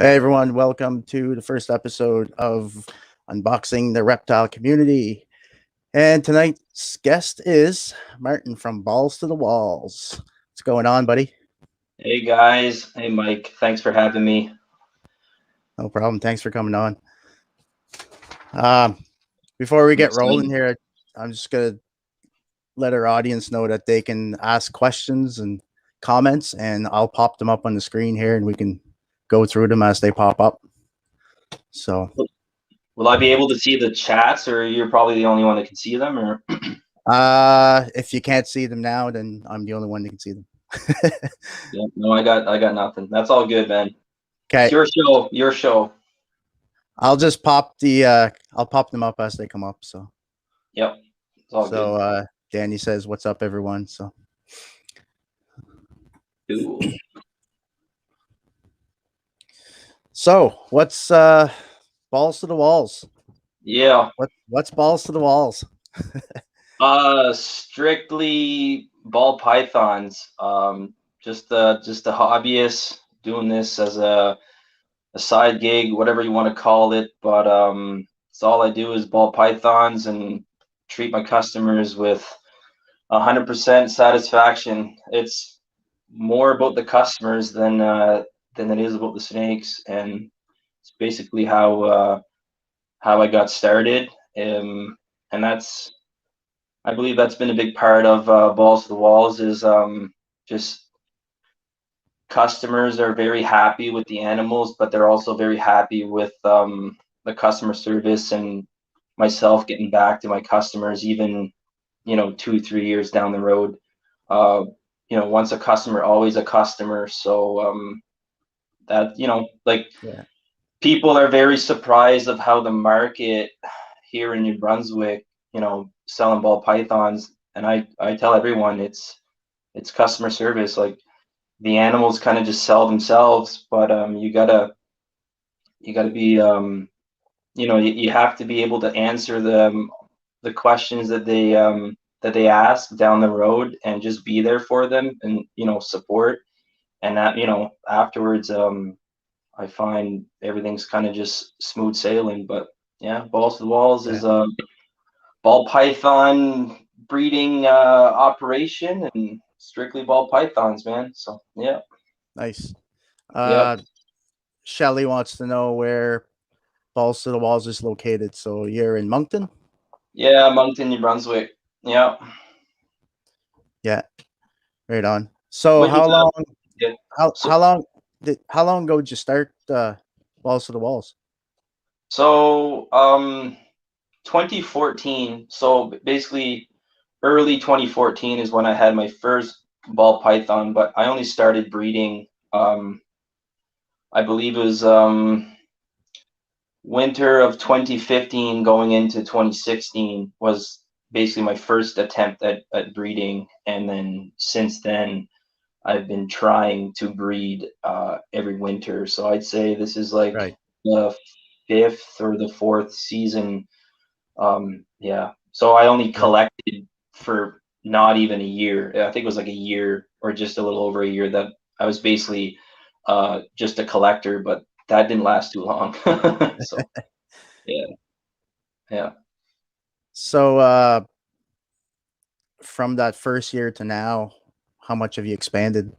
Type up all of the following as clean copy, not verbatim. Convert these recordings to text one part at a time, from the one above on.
Hey everyone, welcome to the first episode of Unboxing the Reptile Community. And tonight's guest is Martin from Ballz to the Wallz. What's going on, buddy? Hey guys, hey Mike, thanks for having me. No problem. Thanks for coming on. Um, Before we I'm get rolling excited. here, I'm just gonna let our audience know that they can ask questions and comments, and I'll pop them up on the screen here, and we can go through them as they pop up. So, Will I be able to see the chats, or you're probably the only one that can see them? Or if you can't see them now, then I'm the only one that can see them. yeah, no, I got nothing. That's all good, man. It's Okay, your show, your show. I'll just I'll pop them up as they come up. So Yep, it's all good. Danny says, "What's up, everyone?" Cool. So what's Balls to the Walls? Yeah. What's Balls to the Walls? Strictly ball pythons. Just a hobbyist doing this as a side gig, whatever you want to call it. But it's all I do is ball pythons and treat my customers with 100% satisfaction. It's more about the customers than it is about the snakes, and it's basically how I got started. And I believe that's been a big part of Balls to the Walls is just customers are very happy with the animals, but they're also very happy with the customer service and myself getting back to my customers, even 2-3 years down the road. Uh, once a customer, always a customer. So that like Yeah, people are very surprised of how the market here in New Brunswick, selling ball pythons, and I tell everyone it's customer service. Like the animals kind of just sell themselves, but you gotta be you have to be able to answer the questions that they ask down the road and just be there for them and support. And that afterwards I find everything's kind of just smooth sailing. But yeah, Balls to the Walls yeah, is a ball python breeding operation, and strictly ball pythons, man. So yeah. nice. Yep. Uh, Shelly wants to know where Balls to the Walls is located. So you're in Moncton? Yeah, Moncton, New Brunswick. Yeah. Yeah, right on. So What you got? Yeah. So, how long ago did you start Balls to the Walls? so 2014. So basically, early 2014 is when I had my first ball python, but I only started breeding. I believe it was winter of 2015 going into 2016 was basically my first attempt at breeding, and then since then I've been trying to breed every winter. So I'd say this is like Right. the fifth or the fourth season. Yeah. So I only Yeah. collected for not even a year. I think it was like a year or just a little over a year that I was basically just a collector, but that didn't last too long. So yeah, yeah. So from that first year to now, how much have you expanded?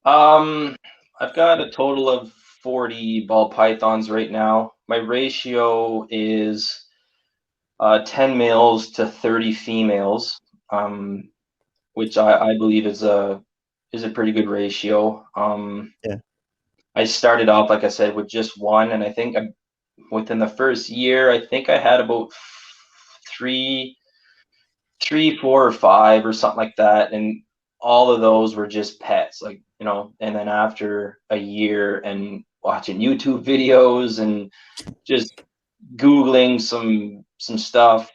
Um, I've got a total of 40 ball pythons right now. My ratio is 10 males to 30 females, um, which I believe is a pretty good ratio. Yeah. I started off, like I said, with just one, and I think within the first year, I think I had about three, 4 or 5 or something like that, and all of those were just pets, like And then after a year and watching YouTube videos and just googling some stuff,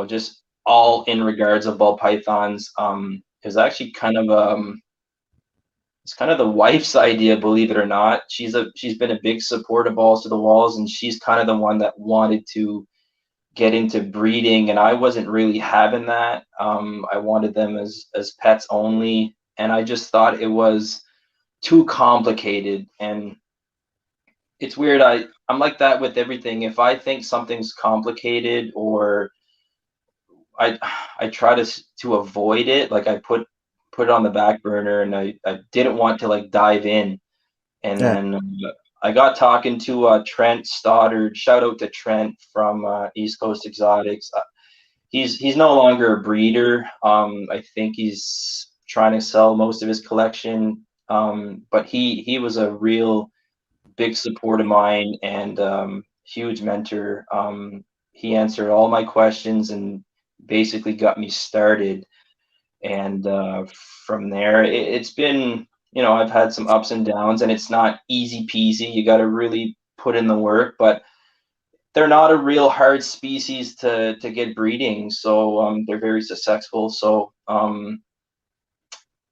just all in regards of ball pythons, is actually kind of it's kind of the wife's idea, believe it or not. She's been a big support of Balls to the Walls, and she's kind of the one that wanted to get into breeding, and I wasn't really having that. I wanted them as pets only, and I just thought it was too complicated. And it's weird. I'm like that with everything. If I think something's complicated, or I I try to avoid it, like I put it on the back burner, and I didn't want to like dive in. And Yeah. then I got talking to Trent Stoddard. Shout out to Trent from East Coast Exotics. He's no longer a breeder. I think he's trying to sell most of his collection. But he was a real big support of mine, and huge mentor. He answered all my questions and basically got me started. And from there, it's been, I've had some ups and downs, and it's not easy peasy. You got to really put in the work, but they're not a real hard species to get breeding, so they're very successful. So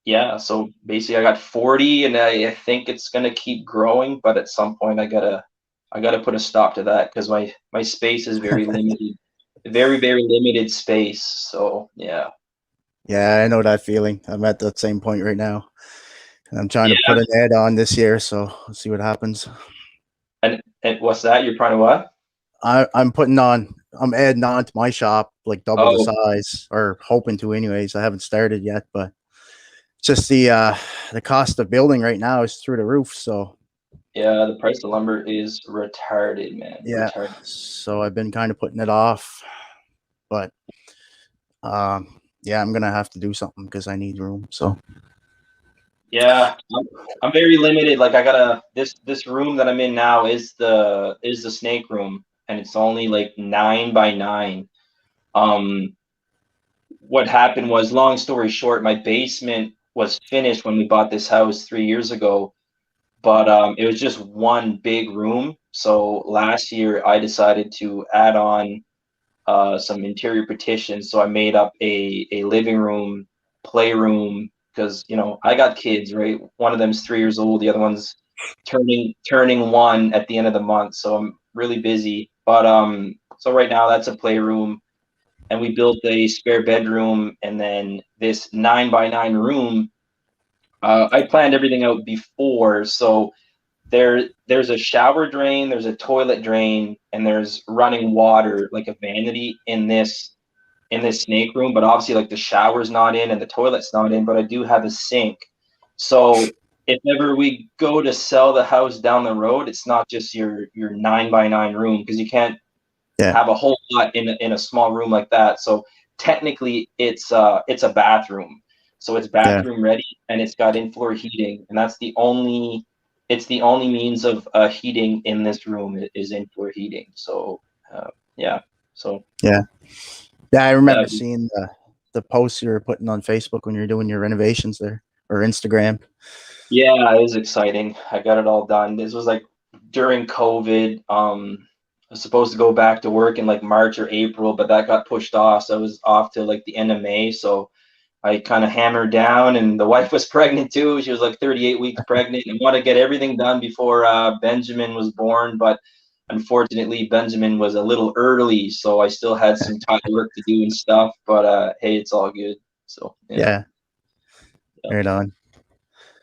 yeah, so basically I got 40, and I think it's gonna keep growing, but at some point I gotta put a stop to that because my space is very limited, very very limited space. So yeah. Yeah, I know that feeling. I'm at that same point right now. I'm trying to Yeah. put an ad on this year, so let's see what happens. And what's that? You're trying to what? I'm adding on to my shop like double the Oh, size, or hoping to anyways. I haven't started yet, but it's just the cost of building right now is through the roof. So yeah, the price of lumber is retarded, man. yeah, Retarded. so I've been kind of putting it off, but yeah, I'm gonna have to do something because I need room. So Yeah, I'm very limited. Like I gotta this room that I'm in now is the snake room, and it's only like 9 by 9. Um, what happened was, long story short, my basement was finished when we bought this house 3 years ago, but it was just one big room. So last year I decided to add on some interior partitions. So I made up a living room, playroom, because I got kids, right? One of them's 3 years old, the other one's turning one at the end of the month. So I'm really busy. But so right now that's a playroom, and we built a spare bedroom, and then this 9 by 9 room. I planned everything out before, so there's a shower drain, there's a toilet drain, and there's running water like a vanity in this snake room. But obviously, like, the shower's not in and the toilet's not in, but I do have a sink. So if ever we go to sell the house down the road, it's not just your 9 by 9 room, because you can't yeah, have a whole lot in a small room like that. So technically it's a bathroom. So it's yeah, bathroom ready, and it's got in-floor heating, and it's the only means of heating in this room is in-floor heating. So yeah. So yeah, yeah. I yeah, remember seeing the posts you were putting on Facebook when you were doing your renovations there, or Instagram. yeah, it was exciting. I got it all done. This was like during COVID. I was supposed to go back to work in like March or April, but that got pushed off. So I was off to like the end of May. So I kind of hammered down, and the wife was pregnant too. She was like 38 weeks pregnant, and wanted to get everything done before Benjamin was born. But unfortunately, Benjamin was a little early, so I still had some time work to do and stuff. But hey, it's all good. So yeah, Yeah, yeah, right on.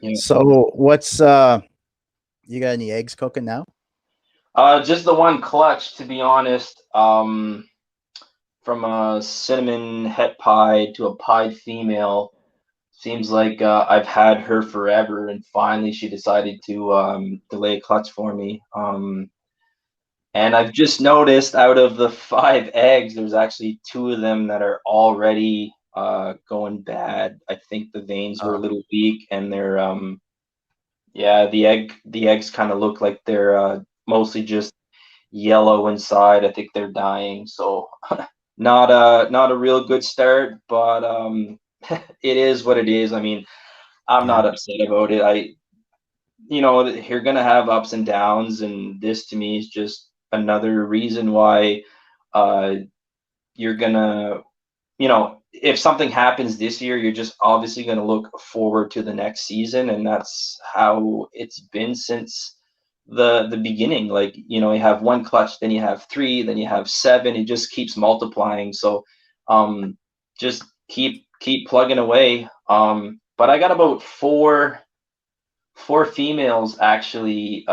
yeah. So what's you got any eggs cooking now? Just the one clutch, to be honest. From a cinnamon het pie to a pied female. Seems like I've had her forever, and finally she decided to delay a clutch for me. And I've just noticed, out of the 5 eggs, there's actually 2 of them that are already going bad. I think the veins were a Uh, little weak, and they're yeah, the eggs kind of look like they're mostly just yellow inside. I think they're dying. So not a real good start, but it is what it is. I mean, I'm yeah, not upset about it. You're gonna have ups and downs, and this to me is just another reason why uh, you're gonna, if something happens this year, you're just obviously gonna look forward to the next season, and that's how it's been since the beginning. Like, you have one clutch, then you have 3, then you have 7. It just keeps multiplying. So just keep plugging away. But I got about four females actually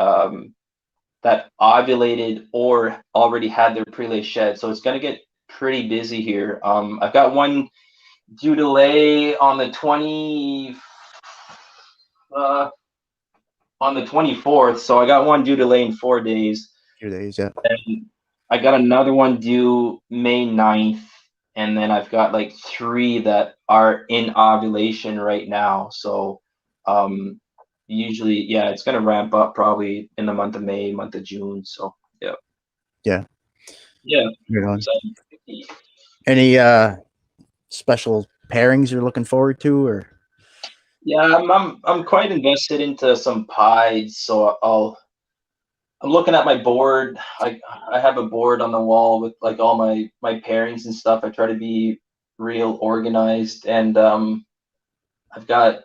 that ovulated or already had their prelay shed. So it's going to get pretty busy here. I've got one due to lay on the 24th. So I got one due to lay in 4 days. Few days, yeah. And I got another one due May 9th. And then I've got like 3 that are in ovulation right now. So usually, yeah, it's going to ramp up probably in the month of May, month of June. So yeah. Yeah. Yeah. Right on. So, Any special pairings you're looking forward to, or? yeah, I'm quite invested into some pies. So I'm looking at my board. I have a board on the wall with like all my pairings and stuff. I try to be real organized, and I've got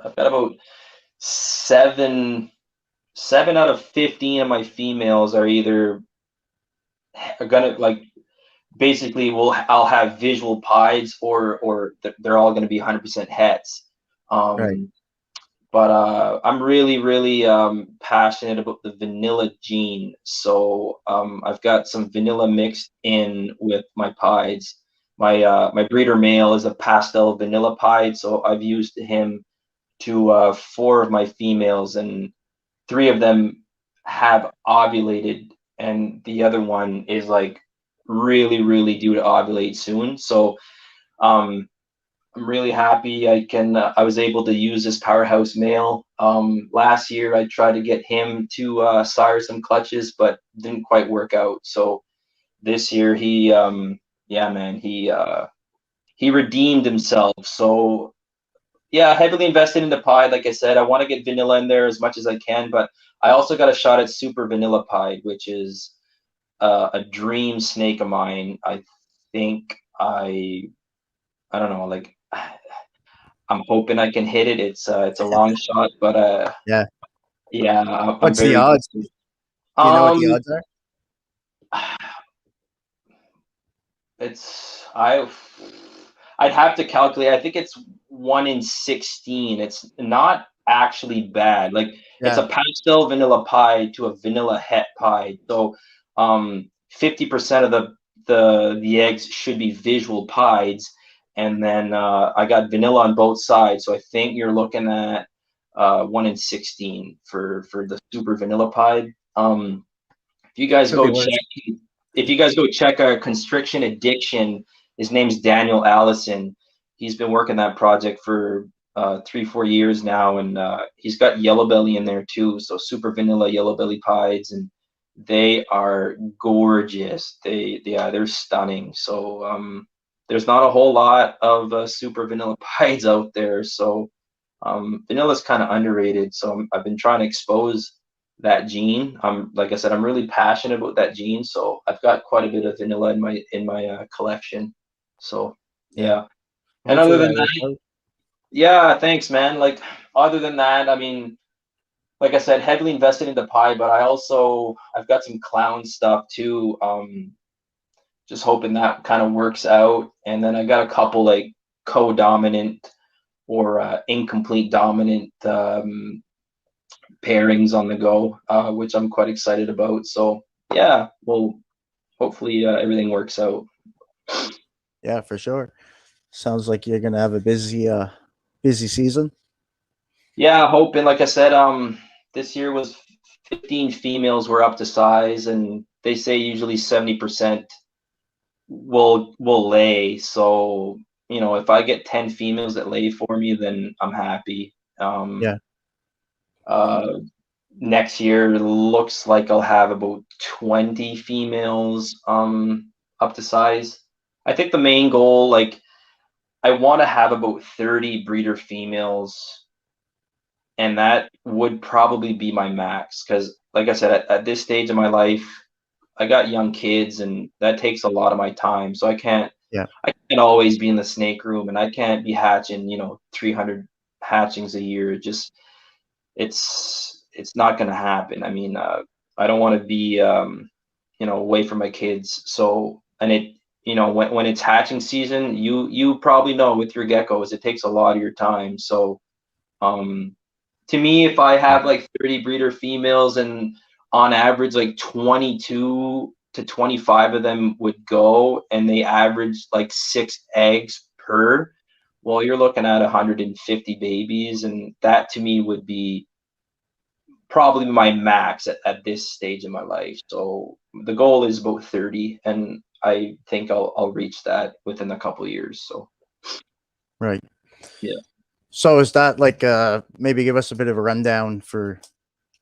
about seven out of 15 of my females are either gonna like basically I'll have visual pies or they're all gonna be 100% hets. Right. But I'm really passionate about the vanilla gene. So I've got some vanilla mixed in with my pies. My breeder male is a Pastel Vanilla Pie, so I've used him to 4 of my females, and 3 of them have ovulated, and the other one is like really due to ovulate soon. So I'm really happy I was able to use this powerhouse male. Last year I tried to get him to sire some clutches, but didn't quite work out. So this year yeah, man, he redeemed himself. So yeah, heavily invested in the pie. Like I said, I want to get vanilla in there as much as I can, but I also got a shot at Super Vanilla Pie, which is a dream snake of mine. I think I don't know, like I'm hoping I can hit it. It's a long shot, but Yeah. yeah, I'm What's the very odds? invested. Do you know what the Um, odds are? it's I'd have to calculate. I think it's 1 in 16. It's not actually bad. Like it's Yeah. a pastel vanilla pie to a vanilla het pie. So 50% of the eggs should be visual pies, and then I got vanilla on both sides. So I think you're looking at 1 in 16 for the super vanilla pie. If you guys Could be go worse. check, if you guys go check Constriction Addiction, his name's Daniel Allison. He's been working that project for 3-4 years now, and he's got yellow belly in there too. So super vanilla yellow belly pies, and they are gorgeous. They're stunning. So there's not a whole lot of super vanilla pies out there. So vanilla is kind of underrated. So I've been trying to expose that gene. Like I said, I'm really passionate about that gene. So I've got quite a bit of vanilla in my collection. So Yeah. yeah. And Hopefully other than that works that, out. yeah, thanks, man. Like other than that, I mean, like I said, heavily invested into pie, but I've got some clown stuff too. Just hoping that kind of works out. And then I got a couple like co-dominant or incomplete dominant pairings on the go, which I'm quite excited about. So yeah, well, hopefully everything works out. Yeah, for sure. Sounds like you're gonna have a busy season. Yeah, hoping. Like I said, this year was 15 females were up to size, and they say usually 70% will lay. So if I get 10 females that lay for me, then I'm happy. Yeah. Uh, Next year looks like I'll have about 20 females up to size. I think the main goal, like I want to have about 30 breeder females, and that would probably be my max because like I said, at this stage of my life, I got young kids and that takes a lot of my time. So Yeah. I can't always be in the snake room, and I can't be hatching 300 hatchings a year. It's not going to happen. I mean, I don't want to be away from my kids. So, and when it's hatching season, you probably know with your geckos, it takes a lot of your time. So to me, if I have like 30 breeder females and on average, like 22 to 25 of them would go, and they average like 6 eggs per. Well, you're looking at 150 babies, and that to me would be probably my max at this stage in my life. So the goal is about 30, and I think I'll reach that within a couple of years. So Right. yeah. So is that like maybe give us a bit of a rundown for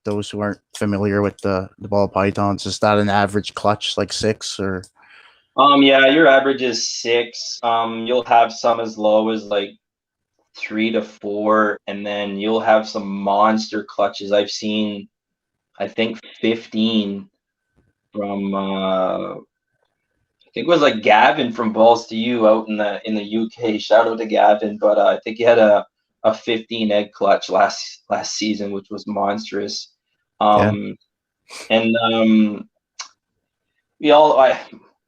those who aren't familiar with the ball pythons? Is that an average clutch like 6 or? Yeah, your average is 6. You'll have some as low as like 3 to 4, and then you'll have some monster clutches. I've seen, I think 15 from I think it was like Gavin from Balls to You out in the UK. Shout out to Gavin, but I think he had a 15 egg clutch last season, which was monstrous. Yeah. And we all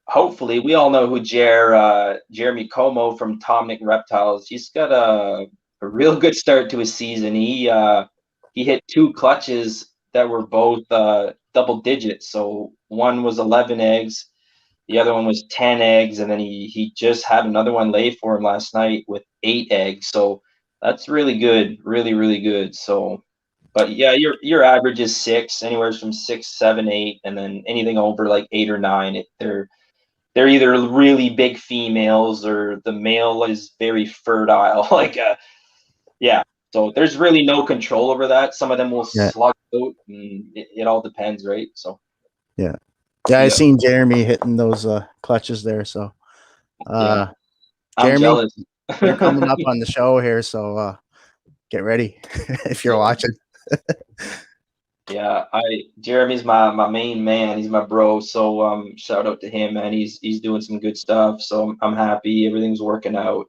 hopefully we all know who Jeremy Como from Tom Nick Reptiles. He's got a real good start to his season. He hit 2 clutches that were both double digits. So one was 11 eggs, the other one was 10 eggs, and then he just had another one lay for him last night with 8 eggs. So that's really good, really, really good. So, but yeah, your average is 6, anywhere from 6, 7, 8, and then anything over like 8 or 9, they're either really big females or the male is very fertile. Like yeah. So there's really no control over that. Some of them will Yeah. slug out, and it all depends, right? So Yeah. Yeah, I yeah. seen Jeremy hitting those clutches there. So Yeah. I'm Jeremy, jealous. you're coming up on the show here, so get ready if you're watching. Yeah, Jeremy's my main man. He's my bro. So shout out to him, man. He's doing some good stuff. So I'm happy. Everything's working out.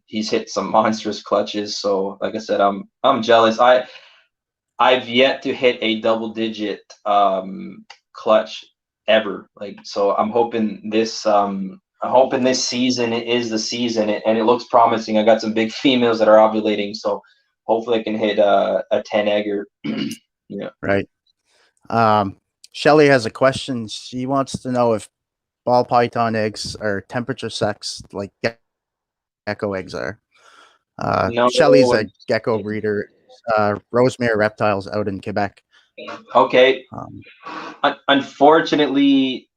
He's hit some monstrous clutches. So like I said, I'm jealous. I've yet to hit a double digit clutch ever. Like, so I'm hoping this season is the season, and it looks promising. I got some big females that are ovulating, so hopefully I can hit a 10 egger. Yeah. Right. Shelly has a question. She wants to know if ball python eggs are temperature sex like gecko eggs are. No. Shelly's a gecko breeder. Rosemary Reptiles out in Quebec. Okay. Um, Unfortunately,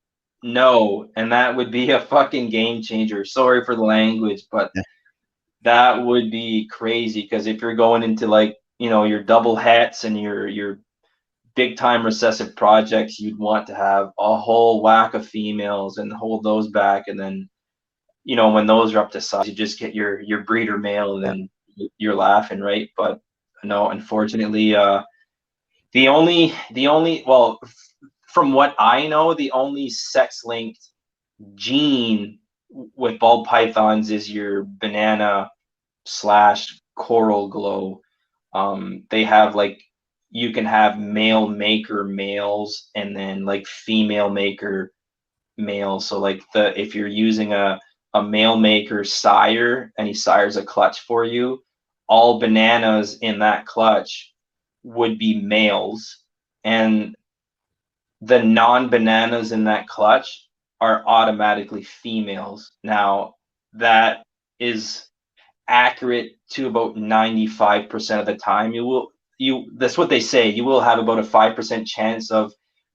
no, and that would be a fucking game changer. Sorry for the language, but yeah. that would be crazy, because if you're going into like, your double hets and your big time recessive projects, you'd want to have a whole whack of females and hold those back, and then when those are up to size, you just get your breeder male, and then you're laughing, right? But no, unfortunately, the only well, from what I know, the only sex linked gene with ball pythons is your banana / coral glow. They have like, you can have male maker males and then like female maker males. So like, if you're using a male maker sire and he sires a clutch for you, all bananas in that clutch would be males, and the non-bananas in that clutch are automatically females. Now, that is accurate to about 95% of the time. That's what they say. You will have about a 5% chance of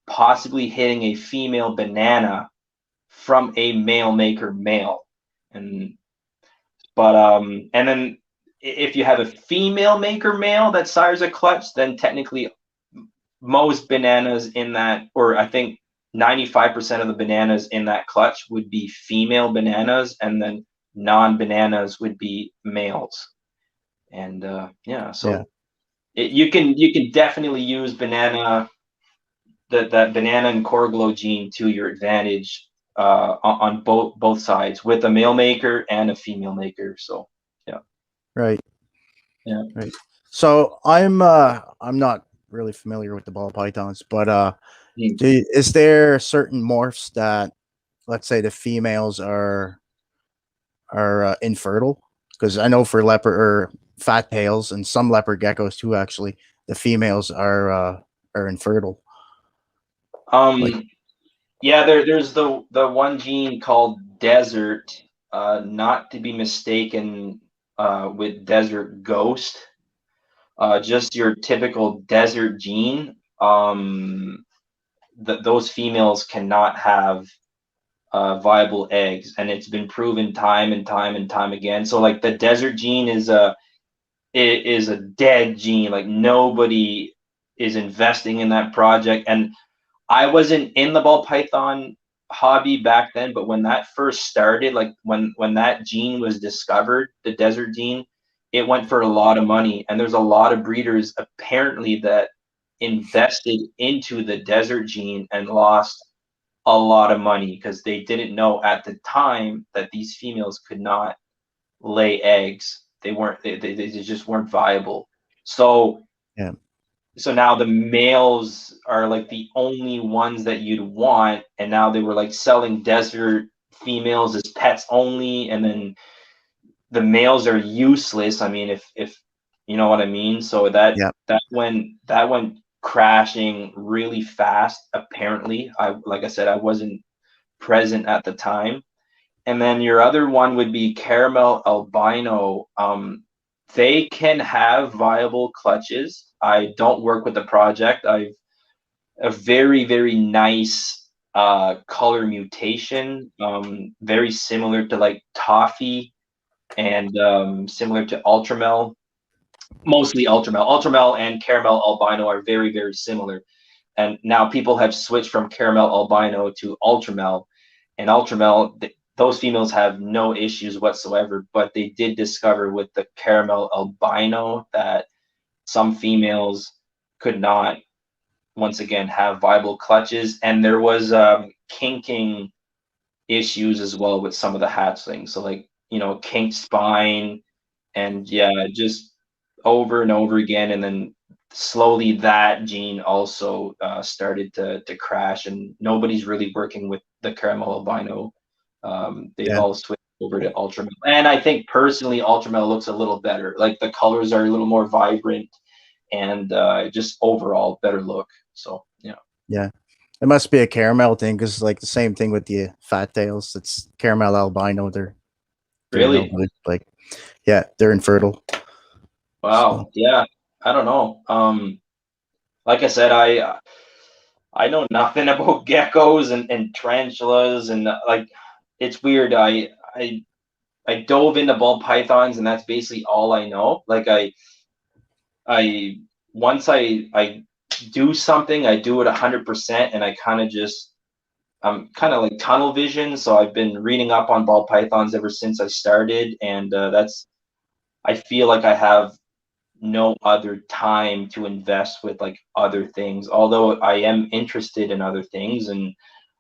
possibly hitting a female banana from a male maker male. And then if you have a female maker male that sires a clutch, then technically most bananas in that, or I think 95% of the bananas in that clutch would be female bananas, and then non-bananas would be males. And so you can definitely use that banana and core glow gene to your advantage on both sides, with a male maker and a female maker. So yeah. Right. Yeah. Right. So I'm not really familiar with the ball pythons, but is there certain morphs that, let's say, the females are infertile? Because I know for leopard or fat tails and some leopard geckos too, actually, the females are infertile. Like, Yeah, there's the one gene called desert, not to be mistaken with desert ghost. Just your typical desert gene. Those females cannot have viable eggs, and it's been proven time and time and time again. So like the desert gene is a dead gene. Like nobody is investing in that project. And I wasn't in the ball python hobby back then, but when that first started, like when that gene was discovered, the desert gene, it went for a lot of money. And there's a lot of breeders apparently that invested into the desert gene and lost a lot of money because they didn't know at the time that these females could not lay eggs. They just weren't viable. So yeah, so now the males are like the only ones that you'd want, and now they were like selling desert females as pets only, and then the males are useless. I mean, if you know what I mean. So yeah, that went crashing really fast. Apparently, like I said, I wasn't present at the time. And then your other one would be caramel albino. They can have viable clutches. I don't work with the project. I've a very, very nice color mutation, very similar to like toffee and similar to ultramel, mostly ultramel. Ultramel and caramel albino are very, very similar. And now people have switched from caramel albino to ultramel, and ultramel, those females have no issues whatsoever, but they did discover with the caramel albino that some females could not, once again, have viable clutches, and there was kinking issues as well with some of the hatchlings. So like, kinked spine, and yeah, just over and over again, and then slowly that gene also started to crash, and nobody's really working with the caramel albino. They've yeah, all switched over to ultramel, and I think personally ultramel looks a little better. Like the colors are a little more vibrant, and just overall better look. So yeah. yeah. It must be a caramel thing because like the same thing with the fat tails. It's caramel albino. They're no Really? good. Like, yeah, they're infertile. So Wow. Yeah. I don't know. Like I said, I know nothing about geckos and tarantulas, and like it's weird. I dove into ball pythons, and that's basically all I know. Like I once I do something, I do it 100%, and I kind of just I'm kind of like tunnel vision. So I've been reading up on ball pythons ever since I started, and that's I feel like I have no other time to invest with like other things, although I am interested in other things, and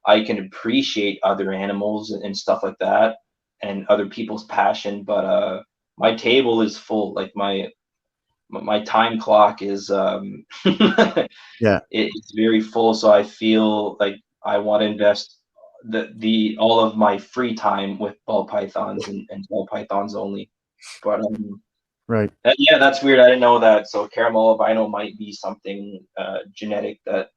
I can appreciate other animals and stuff like that, and other people's passion. But my table is full. Like my time clock is yeah, it's very full, so I feel like I want to invest the all of my free time with ball pythons and ball pythons only. But right. yeah, that's weird. I didn't know that. So caramel albino might be something genetic that,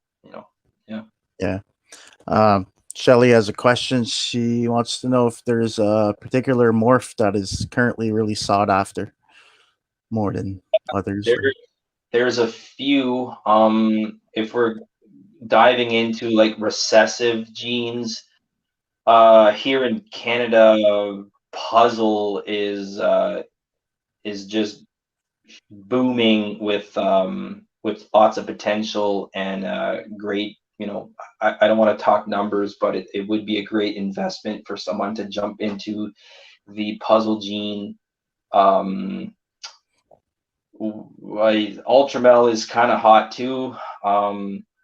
yeah. Yeah. Shelly has a question. She wants to know if there's a particular morph that is currently really sought after more than others. There, Or there's a few. If we're diving into like recessive genes, here in Canada, puzzle is just booming with lots of potential and great. I don't want to talk numbers, but it would be a great investment for someone to jump into the puzzle gene. Um, Ultramel is kind of hot too.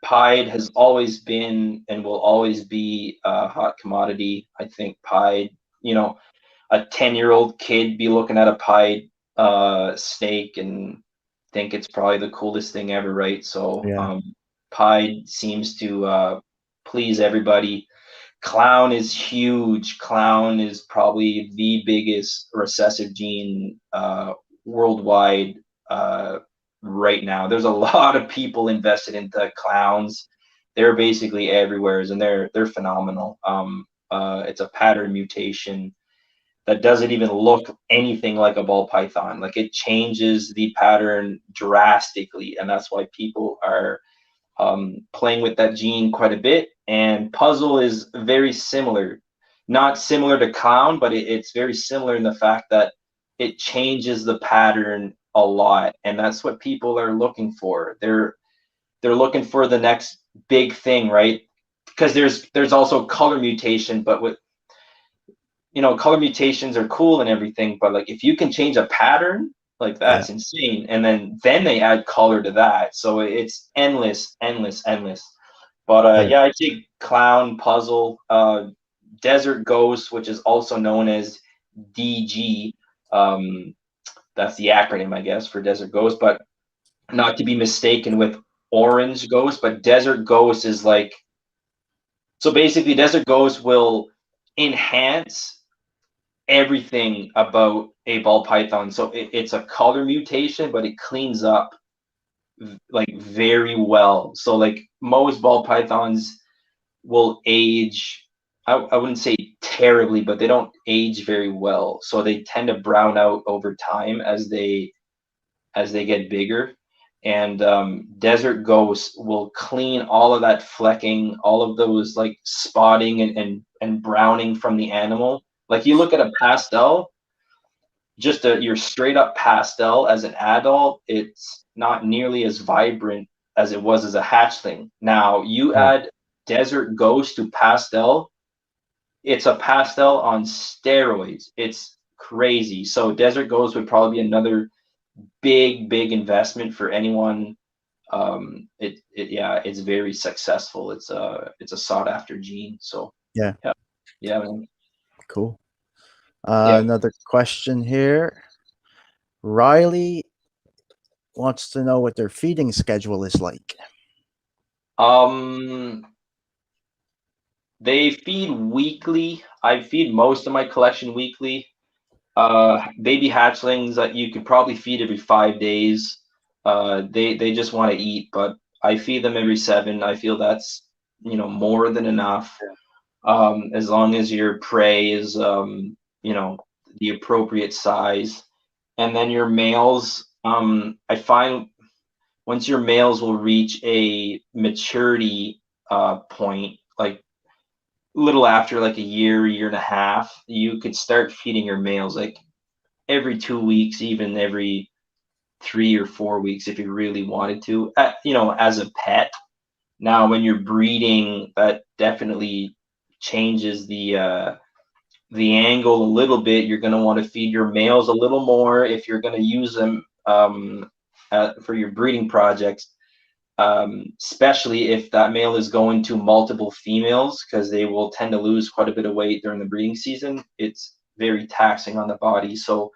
Pied has always been and will always be a hot commodity. I think Pied, a 10-year-old kid be looking at a Pied snake and think it's probably the coolest thing ever, right? So yeah, Pied seems to please everybody. Clown is huge. Clown is probably the biggest recessive gene worldwide right now. There's a lot of people invested into clowns. they're basically everywhere, and they're phenomenal. It's a pattern mutation that doesn't even look anything like a ball python. Like, it changes the pattern drastically, and that's why people are playing with that gene quite a bit. And puzzle is very similar, not similar to clown, but it's very similar in the fact that it changes the pattern a lot, and that's what people are looking for. They're looking for the next big thing, right? Because there's also color mutation, but with, you know, color mutations are cool and everything, but like, if you can change a pattern, like, Yeah. that's insane. And then they add color to that, so it's endless, endless, endless. But Yeah. yeah, I take clown, puzzle, desert ghost, which is also known as DG. Um, that's the acronym, I guess, for desert ghost, but not to be mistaken with orange ghost. But desert ghost is like, so basically, desert ghost will enhance everything about a ball python. So it's a color mutation, but it cleans up like very well. So like, most ball pythons will age, I wouldn't say terribly, but they don't age very well. So they tend to brown out over time as they get bigger. And desert ghost will clean all of that flecking, all of those like spotting and browning from the animal. Like, you look at a pastel, just your straight up pastel as an adult, it's not nearly as vibrant as it was as a hatchling. Now, you Right. add desert ghost to pastel, it's a pastel on steroids. It's crazy. So desert ghost would probably be another big investment for anyone. Yeah, it's very successful. It's a sought after gene. So Yeah. yeah, yeah, man. Cool. Yeah. Another question here. Riley wants to know what their feeding schedule is like. Um, they feed weekly. I feed most of my collection weekly. Baby hatchlings that you could probably feed every 5 days. They just want to eat, but I feed them every 7. I feel that's, more than enough. As long as your prey is, the appropriate size. And then your males, I find once your males will reach a maturity point, like little after like a year and a half, you could start feeding your males like every 2 weeks, even every 3 or 4 weeks if you really wanted to, as a pet. Now, when you're breeding, that definitely changes the angle a little bit. You're going to want to feed your males a little more if you're going to use them for your breeding projects, especially if that male is going to multiple females, because they will tend to lose quite a bit of weight during the breeding season. It's very taxing on the body. So,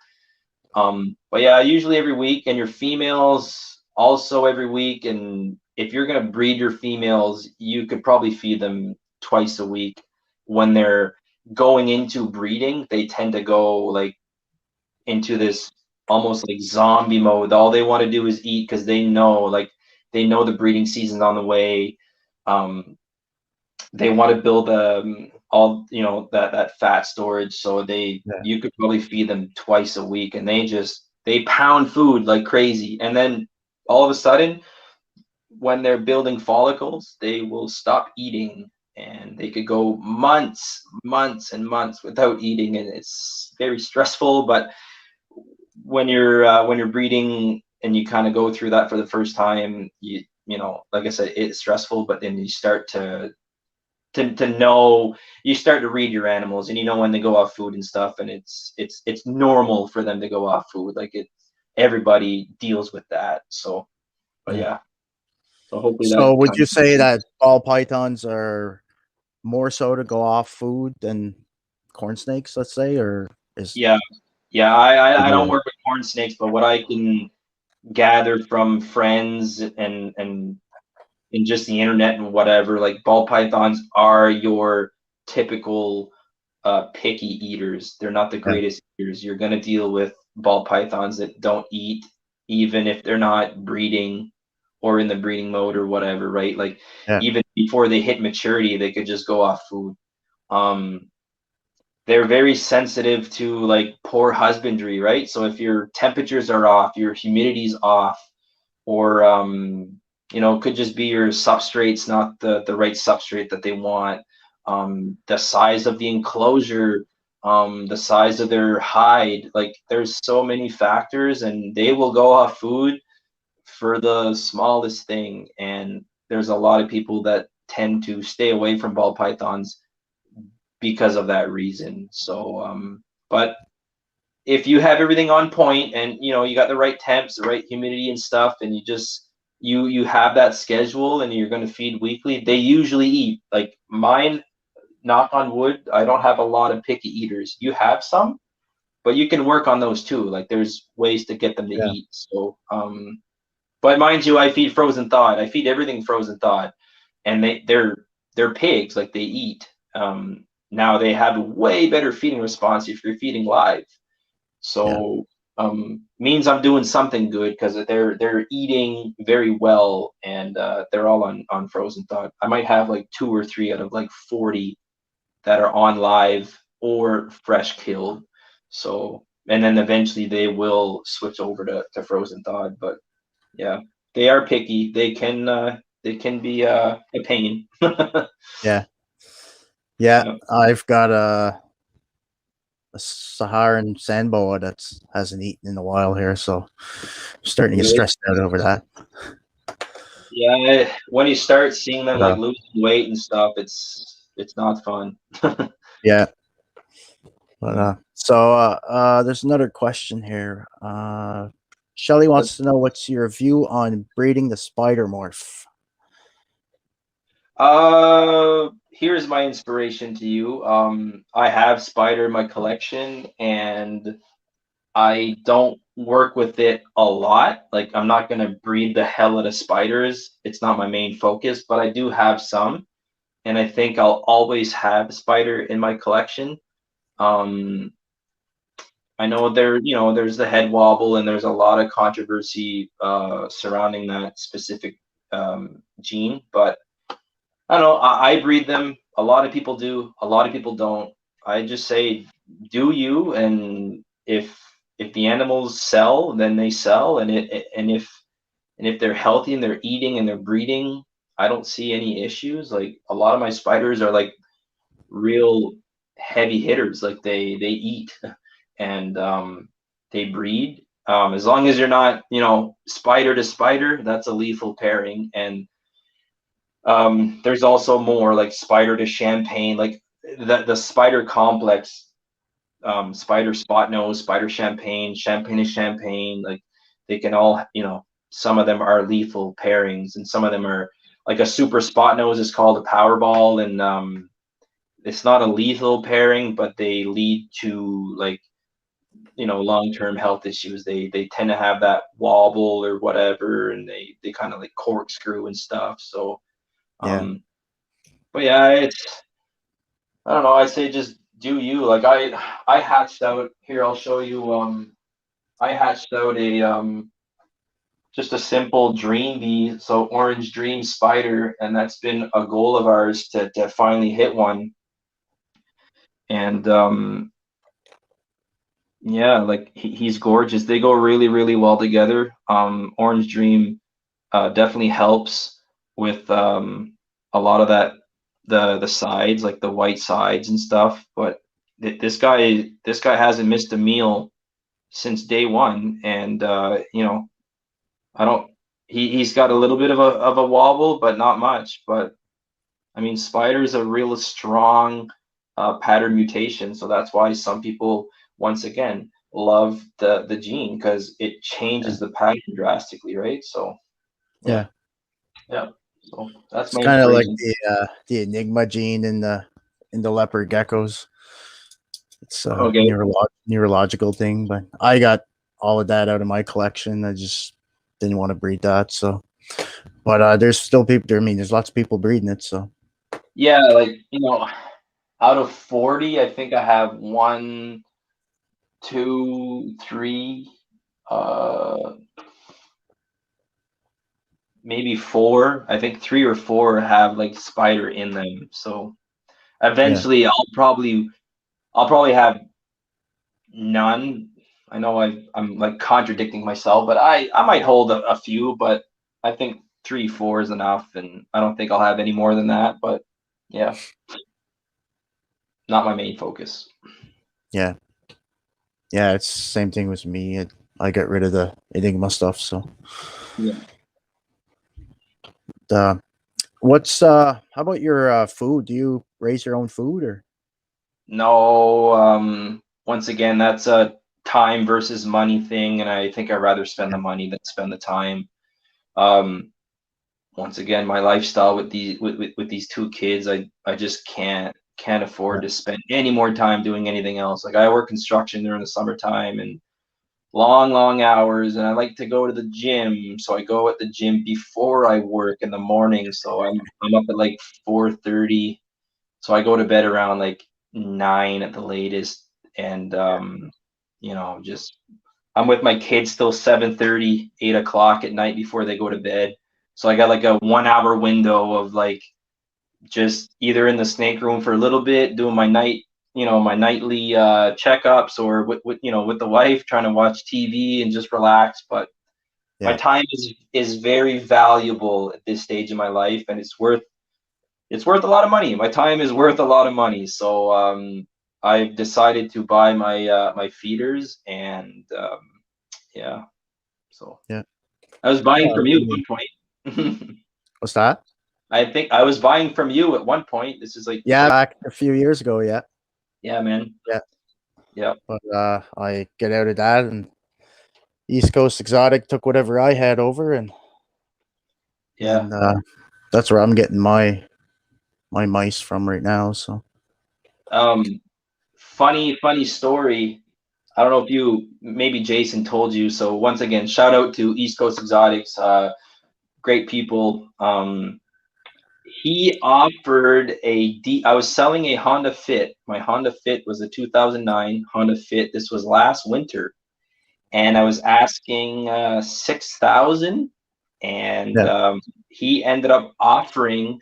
but yeah, usually every week, and your females also every week. And if you're going to breed your females, you could probably feed them twice a week. When they're going into breeding, they tend to go like into this almost like zombie mode. All they want to do is eat, because they know the breeding season's on the way. They want to build all that fat storage, so Yeah. you could probably feed them twice a week, and they pound food like crazy. And then all of a sudden, when they're building follicles, they will stop eating, and they could go months and months without eating, and it's very stressful. But when you're breeding and you kind of go through that for the first time, like I said, it's stressful, but then you start to know, you start to read your animals, and you know when they go off food and stuff, and it's normal for them to go off food. Like, everybody deals with that. So, but Yeah. yeah, so hopefully So that would kind you say of. that ball pythons are more so to go off food than corn snakes, let's say, or is Yeah, yeah, I don't work with corn snakes, but what I can gather from friends and just the internet and whatever, like, ball pythons are your typical picky eaters. They're not the yeah, greatest eaters. You're going to deal with ball pythons that don't eat, even if they're not breeding. or in the breeding mode or whatever, right? Like Yeah. even before they hit maturity, they could just go off food. They're very sensitive to like poor husbandry, right? So if your temperatures are off, your humidity's off, or you know, it could just be your substrate's not the right substrate that they want. The size of the enclosure, the size of their hide, like there's so many factors, and they will go off food for the smallest thing. And there's a lot of people that tend to stay away from ball pythons because of that reason. So, but if you have everything on point and you know you got the right temps, the right humidity and stuff, and you just you have that schedule and you're going to feed weekly, they usually eat. Like mine, knock on wood, I don't have a lot of picky eaters. You have some, but you can work on those too. Like there's ways to get them to Yeah. eat. So, but mind you, I feed frozen thawed. I feed everything frozen thawed, and they're pigs. Like they eat. Now they have a way better feeding response if you're feeding live. Yeah. So means I'm doing something good because they're eating very well, and they're all on frozen thawed. I might have like 2 or 3 out of like 40 that are on live or fresh killed. So and then eventually they will switch over to frozen thawed. But yeah, they are picky. They can be a pain. Yeah. Yeah. Yeah. I've got a Saharan sand boa that's hasn't eaten in a while here, so I'm starting to get Really? stressed out over that. Yeah, when you start seeing them But, like losing weight and stuff, it's not fun. yeah. But Yeah. there's another question here. Shelly But wants to know what's your view on breeding the spider morph. here's my inspiration to you. I have spider in my collection, and I don't work with it a lot. Like I'm not gonna breed the hell out of spiders. It's not my main focus, but I do have some, and I think I'll always have spider in my collection. Um, I know there's the head wobble, and there's a lot of controversy surrounding that specific gene, but I don't know. I breed them. A lot of people do. A lot of people don't. I just say, do you? And if the animals sell, then they sell. And if they're healthy and they're eating and they're breeding, I don't see any issues. Like a lot of my spiders are like real heavy hitters. Like they eat and they breed. As long as you're not, spider to spider, that's a lethal pairing. And there's also more like spider to champagne, like the spider complex, spider spot nose, spider champagne, champagne to champagne. Like they can all, some of them are lethal pairings, and some of them are like a super spot nose is called a Powerball, and it's not a lethal pairing, but they lead to like long-term health issues. They tend to have that wobble or whatever, and they kind of like corkscrew and stuff. So Yeah. but yeah, I don't know. I say just do you. Like I hatched out here. I'll show you. I hatched out a just a simple dream bee, so orange dream spider, and that's been a goal of ours to finally hit one. And yeah, like he's gorgeous. They go really really well together. Orange dream definitely helps with a lot of that the sides, like the white sides and stuff. But this guy hasn't missed a meal since day one, and I don't. He's got a little bit of a wobble, but not much. But I mean, spider's a real strong pattern mutation, so that's why some people once again love the gene because it Yeah. changes the pattern drastically, right? So yeah. Yeah. Yeah. So that's It's my kind of like inspiration. the enigma gene in the leopard geckos. It's a Okay. neurological thing, but I got all of that out of my collection. I just didn't want to breed that. So, but there's still people there. I mean, there's lots of people breeding it. So, Yeah, like, out of 40, I think I have one, two, three, uh maybe 4. I think 3 or 4 have like spider in them. So Yeah. eventually I'll probably have none. I know I'm like contradicting myself, but I might hold a few, but I think 3, 4 is enough, and I don't think I'll have any more than that. But yeah, not my main focus. Yeah. Yeah. It's the same thing with me. I got rid of the Enigma stuff. So, Yeah. uh, how about your food? Do you raise your own food or? No, once again, that's a time versus money thing, and I think I'd rather spend the money than spend the time. Um, Once again, my lifestyle with these 2 kids, I just can't Yeah. afford to spend any more time doing anything else. Like I work construction during the summertime and long hours, and I like to go to the gym. So I go at the gym before I work in the morning. So I'm up at like 4:30. So I go to bed around like 9 at the latest, and just I'm with my kids till 7:30, 8 o'clock at night before they go to bed. So I got like a 1 hour window of like just either in the snake room for a little bit, doing my nightly checkups, or with the wife trying to watch TV and just relax. But my Yeah. time is very valuable at this stage in my life, and it's worth a lot of money. My time is worth a lot of money. So I've decided to buy my feeders, and yeah. So Yeah. I was buying Oh, from I you at mean, one point. what's that? I think I was buying from you at one point. This is like, Yeah, back a few years ago. Yeah. yeah, man. Yeah. Yeah, But I get out of that, and East Coast Exotic took whatever I had over, yeah. and that's where I'm getting my mice from right now. So Um, funny story. I don't know if maybe Jason told you. So once again, shout out to East Coast Exotics. Great people. He offered I was selling a Honda Fit. My Honda Fit was a 2009 Honda Fit. This was last winter, and I was asking 6,000, and yeah, he ended up offering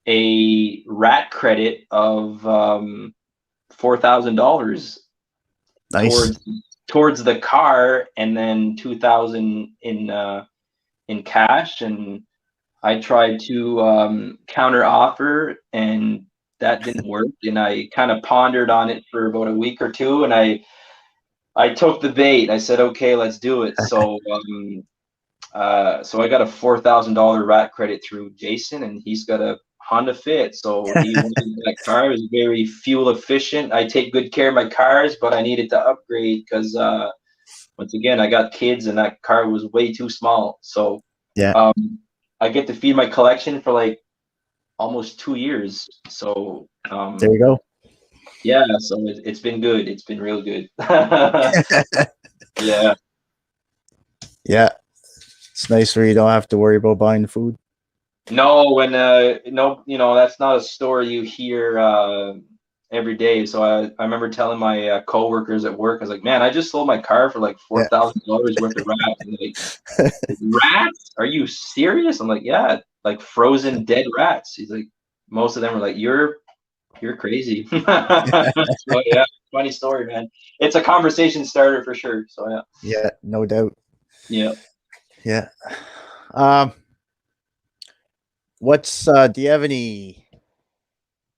a rat credit of $4,000 nice. towards the car, and then 2,000 in cash. And I tried to counter offer, and that didn't work. And I kind of pondered on it for about a week or two, and I took the bait. I said, okay, let's do it. So I got a $4,000 rat credit through Jason, and he's got a Honda Fit. So he wanted that car. It was very fuel efficient. I take good care of my cars, but I needed to upgrade because once again, I got kids, and that car was way too small. So Yeah, um, I get to feed my collection for like almost 2 years. So there you go. yeah, so it's been good. It's been real good. Yeah. Yeah, it's nice where you don't have to worry about buying food. No, no, that's not a story you hear every day. So I remember telling my coworkers at work, I was like, man, I just sold my car for like Yeah, $4,000 worth of rats. And they're like, rats? Are you serious? I'm like, yeah, like frozen dead rats. He's like, most of them are like, you're crazy. So yeah, funny story, man. It's a conversation starter for sure. So yeah. yeah, no doubt. Yeah. Yeah. Um, do you have any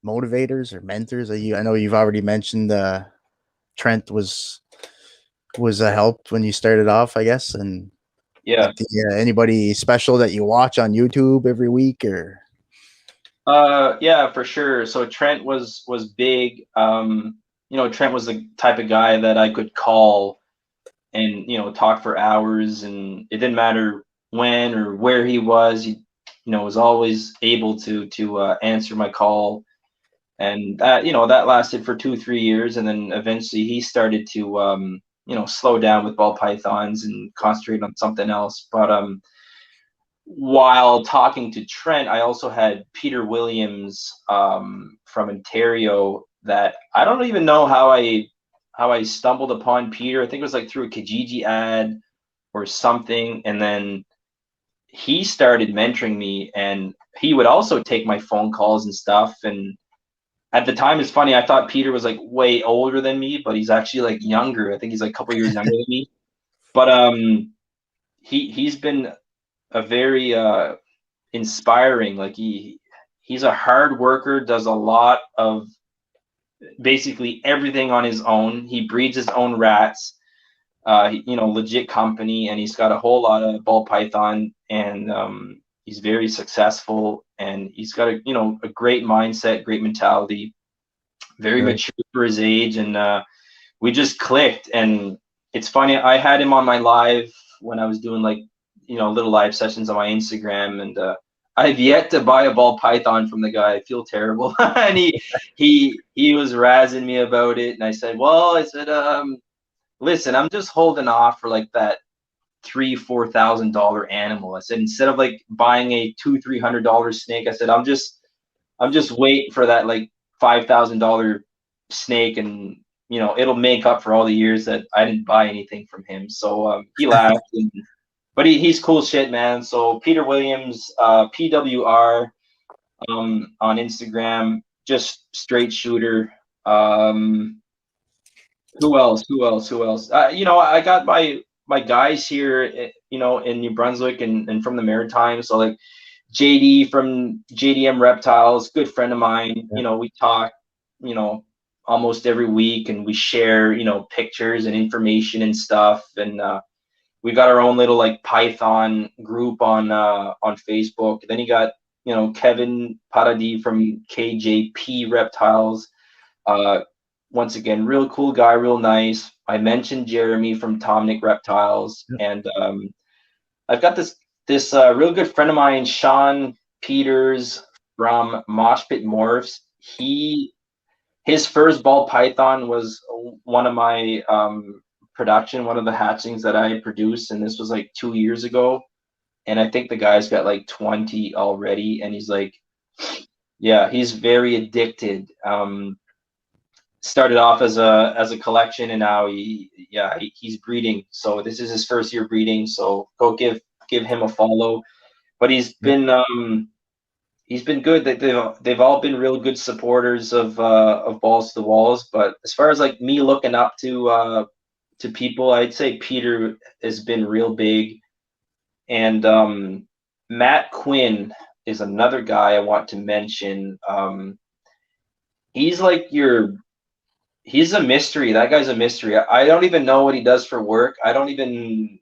motivators or mentors? I know you've already mentioned Trent was a help when you started off, I guess. And Yeah. like, anybody special that you watch on YouTube every week or? Yeah, for sure. So Trent was big. Trent was the type of guy that I could call and talk for hours, and it didn't matter when or where he was. He was always able to answer my call, and that lasted for 2 3 years, and then eventually he started to slow down with ball pythons and concentrate on something else. But while talking to Trent, I also had Peter Williams from Ontario, that I don't even know how I stumbled upon Peter. I think it was like through a Kijiji ad or something, and then he started mentoring me, and he would also take my phone calls and stuff. And at the time, it's funny, I thought Peter was like way older than me, but he's actually like younger. I think he's like a couple years younger than me. But he's been a very inspiring. Like he's a hard worker, does a lot of basically everything on his own. He breeds his own rats. You know, legit company, and he's got a whole lot of ball python, and he's very successful, and he's got a, you know, a great mindset, great mentality, very Right. mature for his age, and we just clicked. And it's funny, I had him on my live when I was doing like, you know, little live sessions on my Instagram, and I've yet to buy a ball python from the guy. I feel terrible. And he was razzing me about it, and I said, well, I said, listen, I'm just holding off for like that $3,000-4,000 animal. I said, instead of like buying a $200-300 snake, I said, I'm just waiting for that like $5,000 snake, and you know, it'll make up for all the years that I didn't buy anything from him. So he laughed, and, but he's cool shit, man. So Peter Williams, PWR, on Instagram, just straight shooter. Who else? Who else? Who else? You know, I got my guys here, you know, in New Brunswick and from the Maritimes. So like JD from JDM Reptiles, good friend of mine. Yeah. You know, we talk, you know, almost every week, and we share, you know, pictures and information and stuff. And we got our own little like Python group on Facebook. Then you got, you know, Kevin Paradis from KJP Reptiles. Uh, Once again, real cool guy, real nice. I mentioned Jeremy from Tomnik Reptiles, Yeah. and I've got this real good friend of mine, Sean Peters from Moshpit Morphs. His first ball python was one of my production, one of the hatchings that I produced, and this was like 2 years ago. And I think the guy's got like 20 already, and he's like, yeah, he's very addicted. Started off as a collection, and now he's breeding. So this is his first year breeding. So go give him a follow. But Yeah. he's been good. They've all been real good supporters of Ballz to the Wallz. But as far as like me looking up to people, I'd say Peter has been real big, and Matt Quinn is another guy I want to mention. He's like he's a mystery. That guy's a mystery. I don't even know what he does for work. I don't even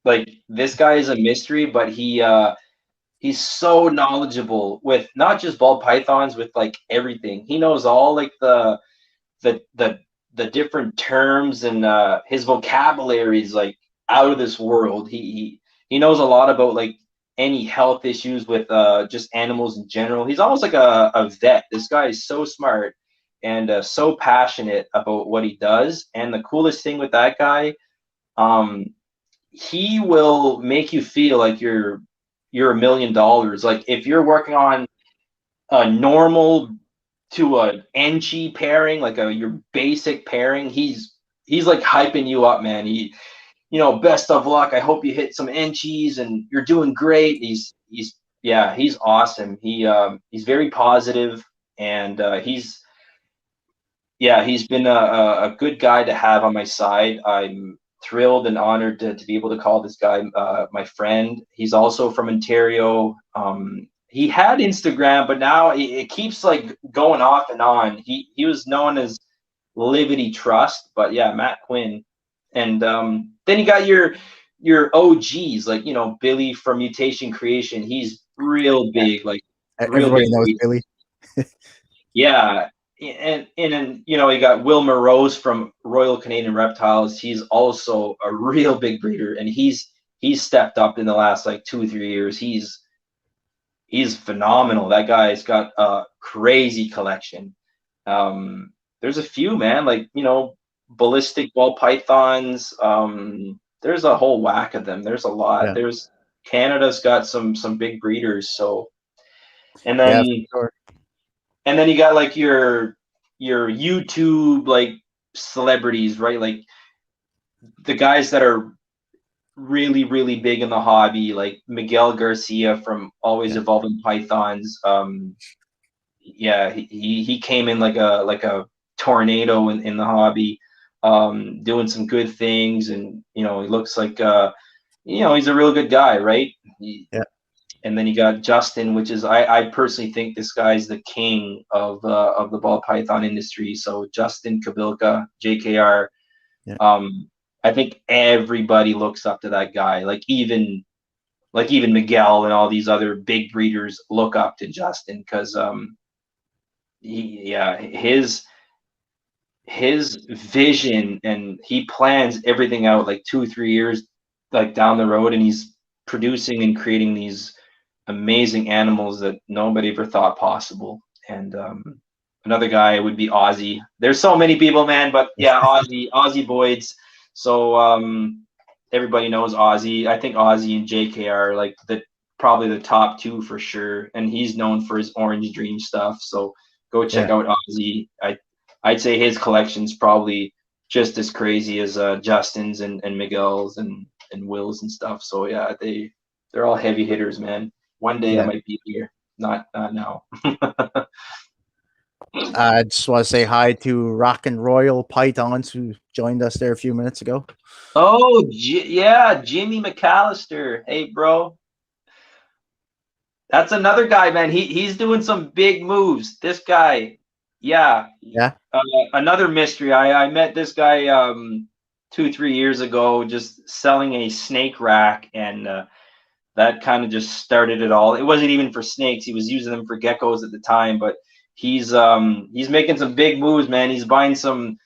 like, this guy is a mystery, but he's so knowledgeable with not just ball pythons, with like everything. He knows all like the the the different terms, and his vocabulary is like out of this world. He knows a lot about like any health issues with just animals in general. He's almost like a vet. This guy is so smart, and so passionate about what he does. And the coolest thing with that guy, um, he will make you feel like you're $1 million. Like if you're working on a normal to a NG pairing, like your basic pairing, he's like hyping you up, man. You know, best of luck. I hope you hit some NGs and you're doing great. He's awesome. He's very positive, and he's been a good guy to have on my side. I'm thrilled and honored to be able to call this guy my friend. He's also from Ontario. He had Instagram, but now it keeps like going off and on. He was known as Liberty Trust, but yeah, Matt Quinn. And then you got your OGs, like, you know, Billy from Mutation Creation. He's real big, like real Everybody big. knows Billy. Yeah, and you know, you got Wilmer Rose from Royal Canadian Reptiles. He's also a real big breeder, and he's stepped up in the last like 2 or 3 years. He's phenomenal. That guy's got a crazy collection. There's a few, man, like, you know, ballistic ball pythons. There's a whole whack of them. There's a lot. Yeah. There's Canada's got some big breeders. So, and Yeah, then for sure. and then you got like your YouTube like celebrities, right? Like the guys that are really, really big in the hobby, like Miguel Garcia from Always Yeah. Evolving Pythons. Yeah, he came in like a tornado in the hobby, doing some good things, and you know he looks like you know he's a real good guy, right? Yeah. And then you got Justin, which is I personally think this guy's the king of the ball python industry. So Justin Kabilka, JKR. Yeah. I think everybody looks up to that guy. Like even Miguel and all these other big breeders look up to Justin because yeah, his vision, and he plans everything out like 2 3 years like down the road, and he's producing and creating these amazing animals that nobody ever thought possible. And another guy would be Ozzy. There's so many people, man, but yeah, Ozzy Boyd's. So everybody knows Ozzy. I think Ozzy and JK are like the probably the top two for sure, and he's known for his Orange Dream stuff. So go check Yeah. out Ozzy. I'd say his collection's probably just as crazy as Justin's and Miguel's and Will's and stuff. So yeah, they're all heavy hitters, man. One day I Yeah. might be here, not now. I just want to say hi to Rock and Royal Pythons who joined us there a few minutes ago. Oh yeah, Jimmy McCallister. Hey, bro, that's another guy, man. He's doing some big moves. This guy, yeah. Yeah. Another mystery. I met this guy 2 3 years ago, just selling a snake rack, and that kind of just started it all. It wasn't even for snakes. He was using them for geckos at the time, but he's making some big moves, man. He's buying some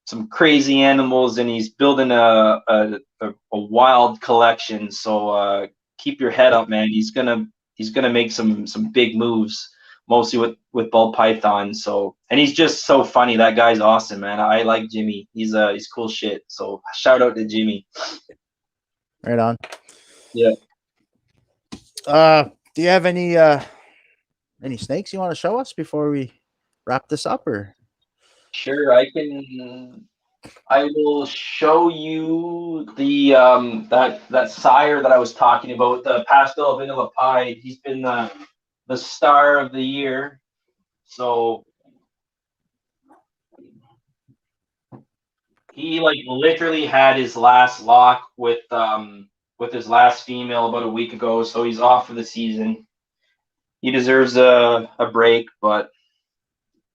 some crazy animals, and he's building a wild collection. So keep your head Yeah. up, man. He's gonna make some big moves, mostly with ball python. So, and he's just so funny. That guy's awesome, man. I like Jimmy. He's cool shit. So shout out to Jimmy. Right on. Yeah. Do you have any snakes you want to show us before we wrap this up, or Sure, I can. I will show you the that sire that I was talking about, the Pastel Vanilla Pie. He's been the star of the year. So he like literally had his last lock with his last female about a week ago. So he's off for the season. He deserves a break, but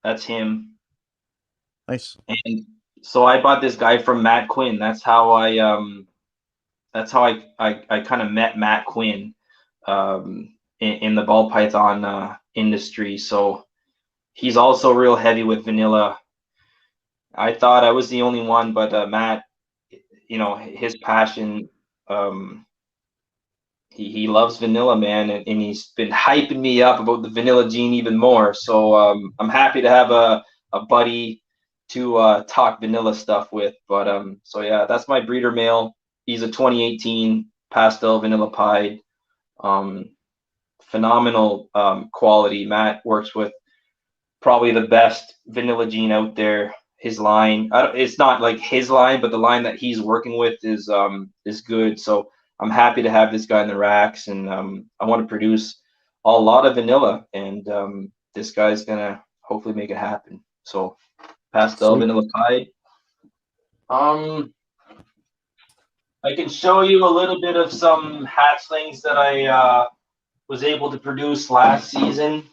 that's him. nice? And so I bought this guy from Matt Quinn. That's how I kind of met Matt Quinn in the ball python industry. So he's also real heavy with vanilla. I thought I was the only one, but Matt, you know, his passion, um, he loves vanilla, man, and he's been hyping me up about the vanilla gene even more. So I'm happy to have a buddy to talk vanilla stuff with. But so yeah, that's my breeder male. He's a 2018 Pastel Vanilla Pie. Um, Phenomenal quality. Matt works with probably the best vanilla gene out there. His line, it's not like his line, but the line that he's working with is good. So I'm happy to have this guy in the racks, and I want to produce a lot of vanilla, and this guy's gonna hopefully make it happen. So Pastel Sweet. Vanilla Pie. Um, I can show you a little bit of some hatchlings that I was able to produce last season.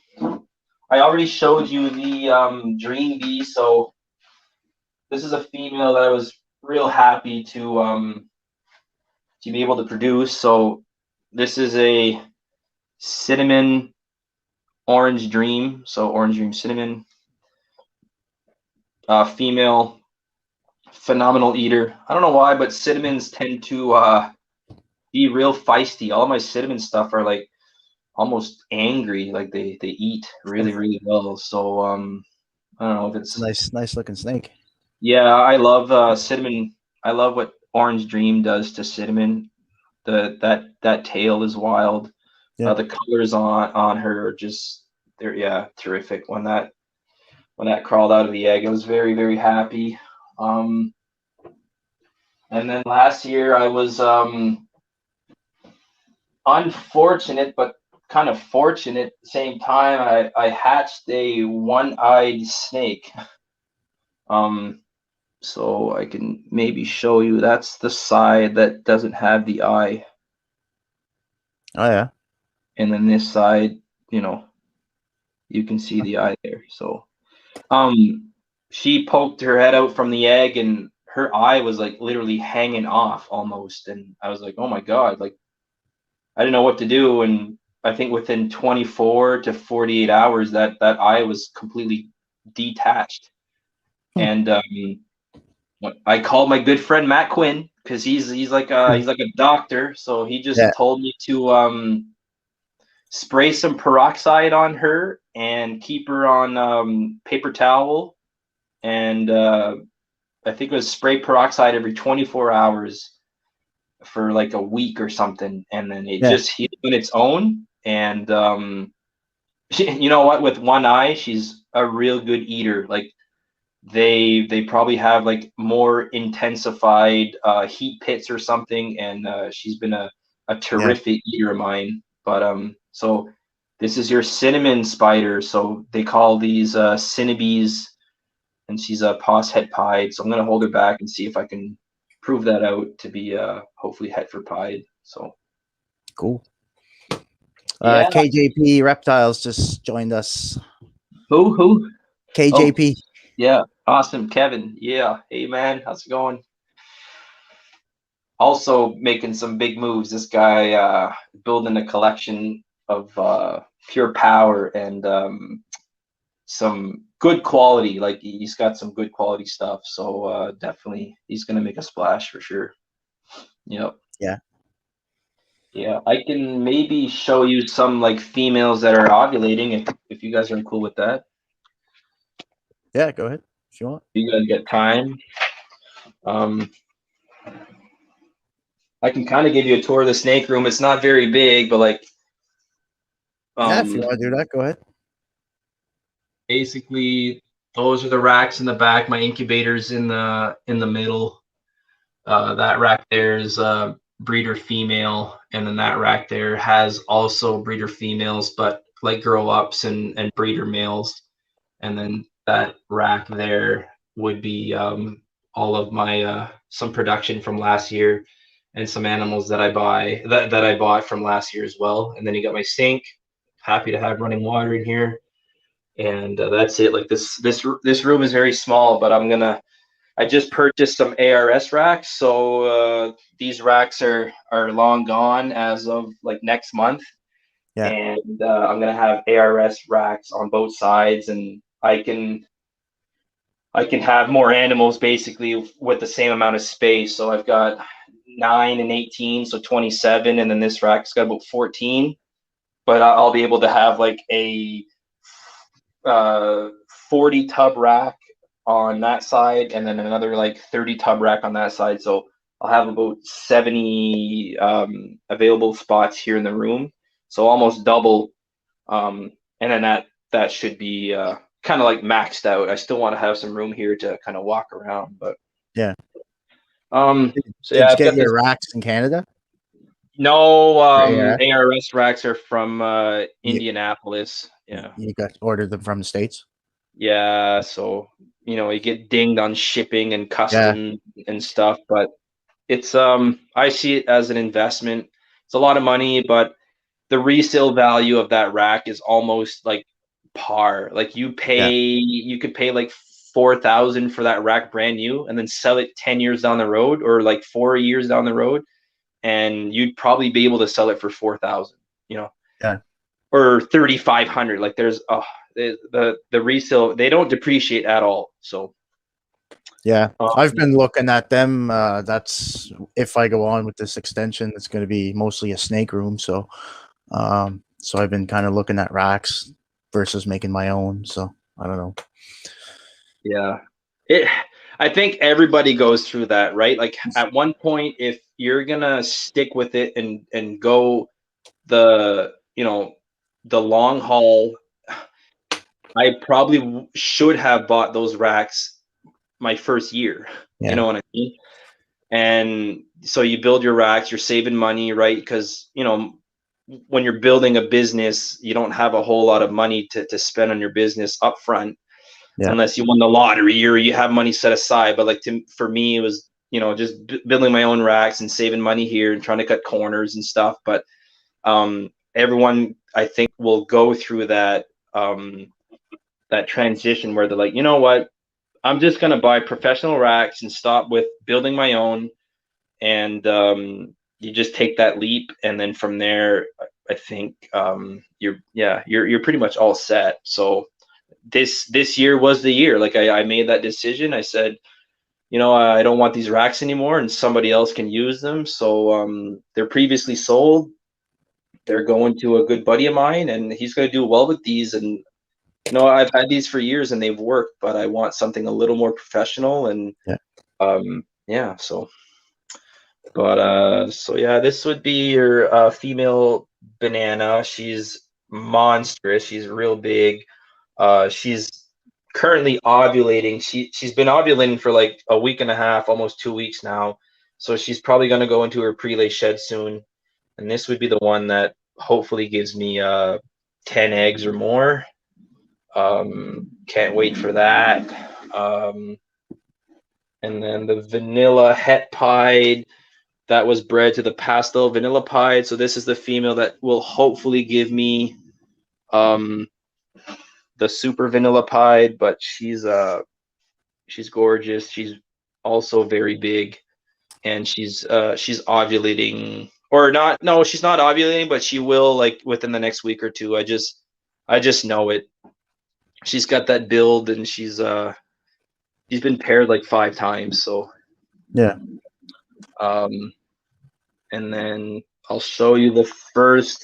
I already showed you the Dream Bee, so this is a female that I was real happy to be able to produce. So this is a cinnamon orange dream, so orange dream cinnamon, female, phenomenal eater. I don't know why, but cinnamons tend to be real feisty. All of my cinnamon stuff are like almost angry, like they eat really really well. So I don't know if It's a it's nice looking snake. yeah. I love cinnamon. I love what Orange Dream does to cinnamon. That tail is wild. Yeah. The colors on her are just they're yeah terrific. When that crawled out of the egg, I was very very happy. Um, And then last year I was unfortunate, but kind of fortunate at the same time. I hatched a one-eyed snake. So I can maybe show you. That's the side that doesn't have the eye, Oh yeah. and then this side, you know, you can see the eye there. So, um, she poked her head out from the egg, and her eye was like literally hanging off almost. And I was like, oh my God, like I didn't know what to do. And I think within 24 to 48 hours, that eye was completely detached. Hmm. And I called my good friend Matt Quinn because he's like a doctor. So he Yeah. just told me to spray some peroxide on her and keep her on paper towel, and I think it was spray peroxide every 24 hours for like a week or something, and then it Yeah. just healed on its own. And you know what? With one eye, she's a real good eater. Like they probably have like more intensified heat pits or something, and she's been a Yeah. terrific eater of mine. But so this is your cinnamon spider. So they call these cinnabees, and she's a pos het pied. So I'm gonna hold her back and see if I can prove that out to be hopefully het for pied. So Cool. yeah, KJP Reptiles just joined us. who? Oh KJP. yeah, awesome, Kevin. Yeah, hey man, how's it going? Also making some big moves. This guy building a collection of pure power and some good quality. Like he's got some good quality stuff. So definitely he's gonna make a splash for sure. Yep. Yeah. Yeah, I can maybe show you some like females that are ovulating if you guys are cool with that. Yeah. Go ahead if you want. If you guys get time. Um, I can kind of give you a tour of the snake room. It's not very big, but like Yeah. If you um, want to do that, go ahead. basically those are the racks in the back. My incubator's in the middle. That rack there is breeder female, and then that rack there has also breeder females, but like grow ups and breeder males. And then that rack there would be all of my some production from last year and some animals that I bought from last year as well. And then you got my sink. Happy to have running water in here, and that's it. Like this room is very small, but I just purchased some ARS racks, so these racks are long gone as of like next month, Yeah. and I'm gonna have ARS racks on both sides, and I can have more animals basically with the same amount of space. So I've got 9 and 18, so 27, and then this rack's got about 14. But I'll be able to have like a 40 tub rack on that side, and then another like 30 tub rack on that side. So I'll have about 70 available spots here in the room. So almost double. And then that should be kind of like maxed out. I still want to have some room here to kind of walk around, but Yeah. so Did yeah, you I've get got this. your racks in Canada? No, Yeah. ARS racks are from You, Indianapolis. Yeah. you got ordered them from the States? Yeah, so you get dinged on shipping and Yeah. custom and stuff, but it's I see it as an investment. It's a lot of money, but the resale value of that rack is almost like par. Like Yeah. you could pay like 4,000 for that rack brand new and then sell it 10 years down the road or like 4 years down the road, and you'd probably be able to sell it for 4,000, Yeah. or 3,500. Like there's the resale, they don't depreciate at all. So Yeah. I've um, been looking at them. That's if I go on with this extension, it's going to be mostly a snake room. So I've been kind of looking at racks versus making my own. So I don't know. yeah, it. I think everybody goes through that, right? Like at one point, if you're gonna stick with it and go the the long haul, I probably should have bought those racks my first year. You Yeah. know what I mean? And so you build your racks, you're saving money, right? Because, you know, when you're building a business, you don't have a whole lot of money to spend on your business up front Yeah. unless you won the lottery or you have money set aside. But like for me, it was, you know, just building my own racks and saving money here and trying to cut corners and stuff. But everyone, I think, will go through that that transition where they're like, you know what, I'm just gonna buy professional racks and stop with building my own, and you just take that leap, and then from there, I think you're pretty much all set. So this year was the year. Like I made that decision. I said, you know, I don't want these racks anymore, and somebody else can use them. So they're previously sold. They're going to a good buddy of mine, and he's going to do well with these. And you know, I've had these for years, and they've worked, but I want something a little more professional. And Yeah. yeah, so. But so yeah, this would be your female banana. She's monstrous. She's real big. She's currently ovulating. She's been ovulating for like a week and a half, almost 2 weeks now. So she's probably going to go into her prelay shed soon. And this would be the one that hopefully gives me 10 eggs or more. Can't wait for that. And then the vanilla het pied, that was bred to the Pastel Vanilla Pie. So this is the female that will hopefully give me the Super Vanilla Pie, but she's gorgeous. She's also very big, and she's ovulating, or not. No, she's not ovulating, but she will, like, within the next week or two. I just know it. She's got that build, and she's been paired like 5 times. So Yeah. And then I'll show you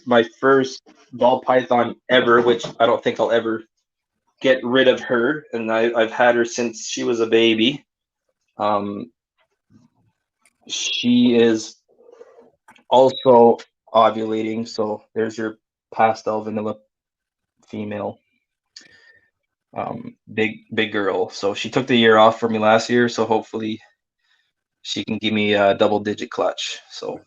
my first ball python ever, which I don't think I'll ever get rid of her. And I've had her since she was a baby. She is also ovulating. So there's your Pastel Vanilla female. Big girl. So she took the year off for me last year. So hopefully she can give me a double-digit clutch. So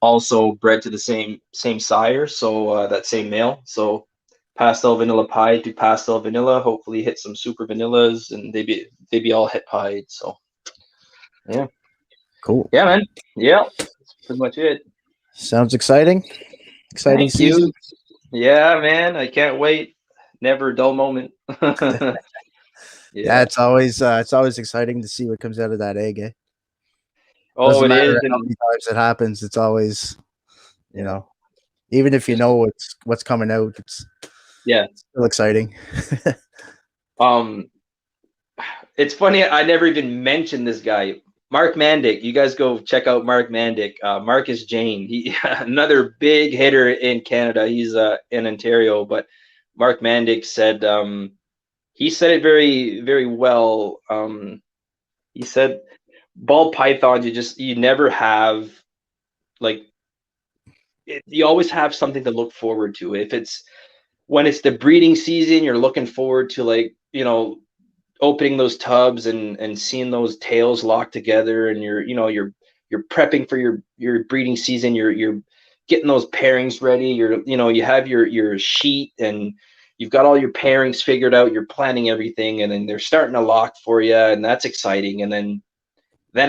also bred to the same sire, so that same male. So Pastel Vanilla Pie to Pastel Vanilla, hopefully hit some Super Vanillas, and they be all het pied. So yeah, Cool. yeah, man, yeah, that's pretty much it. Sounds exciting. Exciting Thank season. you. Yeah, man, I can't wait. Never a dull moment. Yeah, it's always exciting to see what comes out of that egg. Eh? Oh, Doesn't it matter is. how many times it happens. It's always, you know, even if you know what's coming out, it's still exciting. It's funny. I never even mentioned this guy, Mark Mandick. You guys go check out Mark Mandick. Marcus Jane. He another big hitter in Canada. He's in Ontario, but Mark Mandick said he said it very, very well. He said ball pythons, you never have, like, you always have something to look forward to. If it's when it's the breeding season, you're looking forward to, like, you know, opening those tubs and seeing those tails locked together, and you're prepping for your breeding season. You're getting those pairings ready. You have your sheet, and you've got all your pairings figured out. You're planning everything, and then they're starting to lock for you, and that's exciting. And then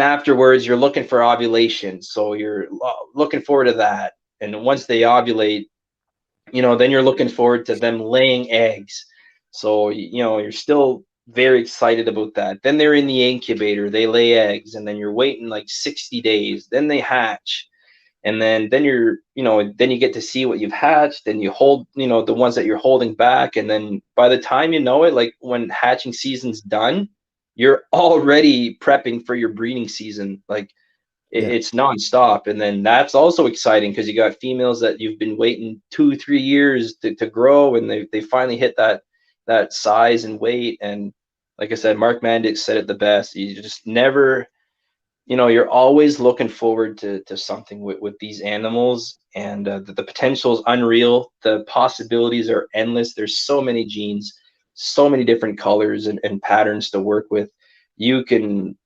afterwards, you're looking for ovulation, so you're looking forward to that. And once they ovulate, then you're looking forward to them laying eggs. So you're still very excited about that. Then they're in the incubator, they lay eggs, and then you're waiting like 60 days. Then they hatch, and then then you get to see what you've hatched, and you hold the ones that you're holding back, and then by the time you know it, like when hatching season's done, you're already prepping for your breeding season. Like it's nonstop. And then that's also exciting because you got females that you've been waiting 2-3 years to grow, and they finally hit that size and weight. And like I said, Mark Mandick said it the best. You just never, you're always looking forward to something with these animals, and the potential is unreal. The possibilities are endless. There's so many genes, so many different colors and patterns to work with. You can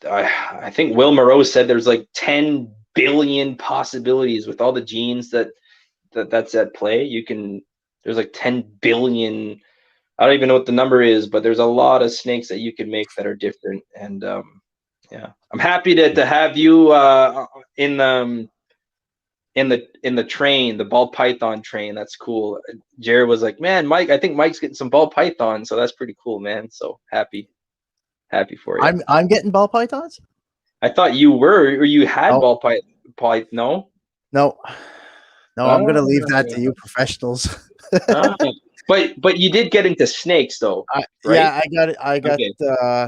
I think Will Moreau said there's like 10 billion possibilities with all the genes that's at play. There's like 10 billion. I don't even know what the number is, but there's a lot of snakes that you can make that are different. And yeah, I'm happy to have you in the train, the ball python train. That's cool. Jared was like, man, Mike, I think Mike's getting some ball python, so that's pretty cool, man. So happy for you. I'm getting ball pythons. I thought you were, or you had Oh, ball python. No. no, no. I'm gonna leave that Ah, to you professionals. ah. But you did get into snakes though, right? Yeah, I got it. I got Okay.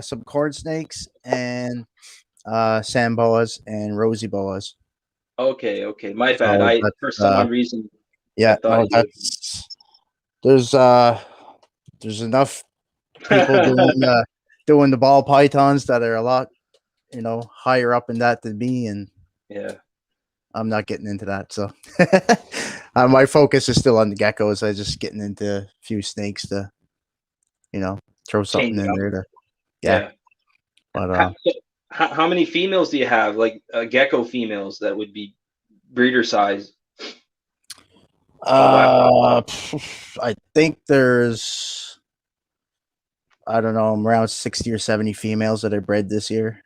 some corn snakes and sand boas and rosy boas. Okay. My bad. So I that's for some odd reason I yeah. thought No, you. there's enough people doing the ball pythons that are a lot higher up in that than me, and Yeah. I'm not getting into that. So my focus is still on the geckos. I just getting into a few snakes to throw something Change it in up. there to Yeah. but How many females do you have? Like gecko females that would be breeder size? I think there's, I don't know, around 60 or 70 females that I bred this year.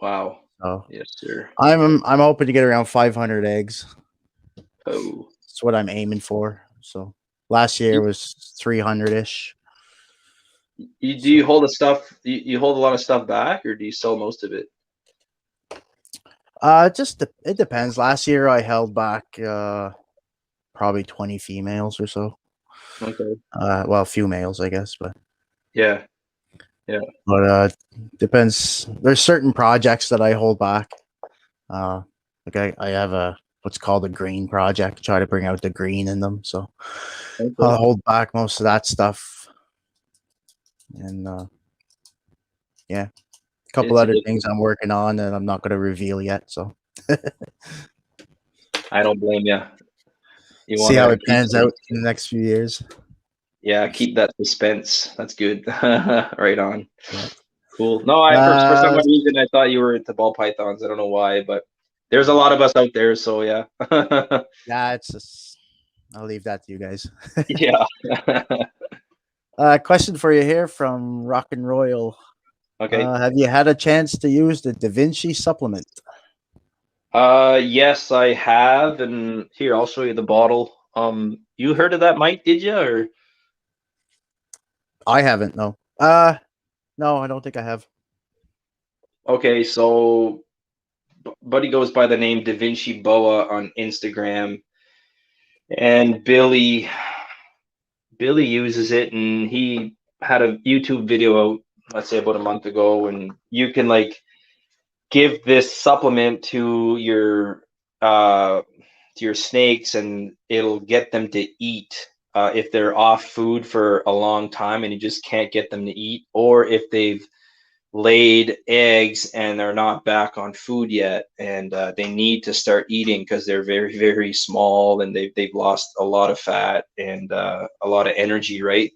Wow. So Yes, sir. I'm hoping to get around 500 eggs. Oh. That's what I'm aiming for. So last year was 300-ish. Do you hold the stuff? You hold a lot of stuff back, or do you sell most of it? It depends. Last year I held back probably 20 females or so. Okay. Well, a few males, I guess, but Yeah. but depends. There's certain projects that I hold back. Like I have what's called a green project, try to bring out the green in them. So Okay. I'll hold back most of that stuff. And yeah, a couple It's a other good things I'm working on that I'm not going to reveal yet. So I don't blame you. You see want how to it pans out in the next few years. yeah, keep that suspense. That's good. Right on. Yeah. Cool. No, for some odd reason I thought you were into ball pythons. I don't know why, but there's a lot of us out there, so yeah. Yeah, it's just, I'll leave that to you guys. Yeah. Question for you here from Rock and Royal. Okay. Have you had a chance to use the Da Vinci supplement? Yes, I have, and here I'll show you the bottle. You heard of that, Mike? Did you? Or I haven't. No. No, I don't think I have. okay, so buddy goes by the name Da Vinci Boa on Instagram, and Billy uses it, and he had a YouTube video out, let's say about a month ago, and you can like give this supplement to your snakes, and it'll get them to eat if they're off food for a long time and you just can't get them to eat, or if they've laid eggs and they're not back on food yet, and they need to start eating because they're very, very small and they've lost a lot of fat and a lot of energy, right?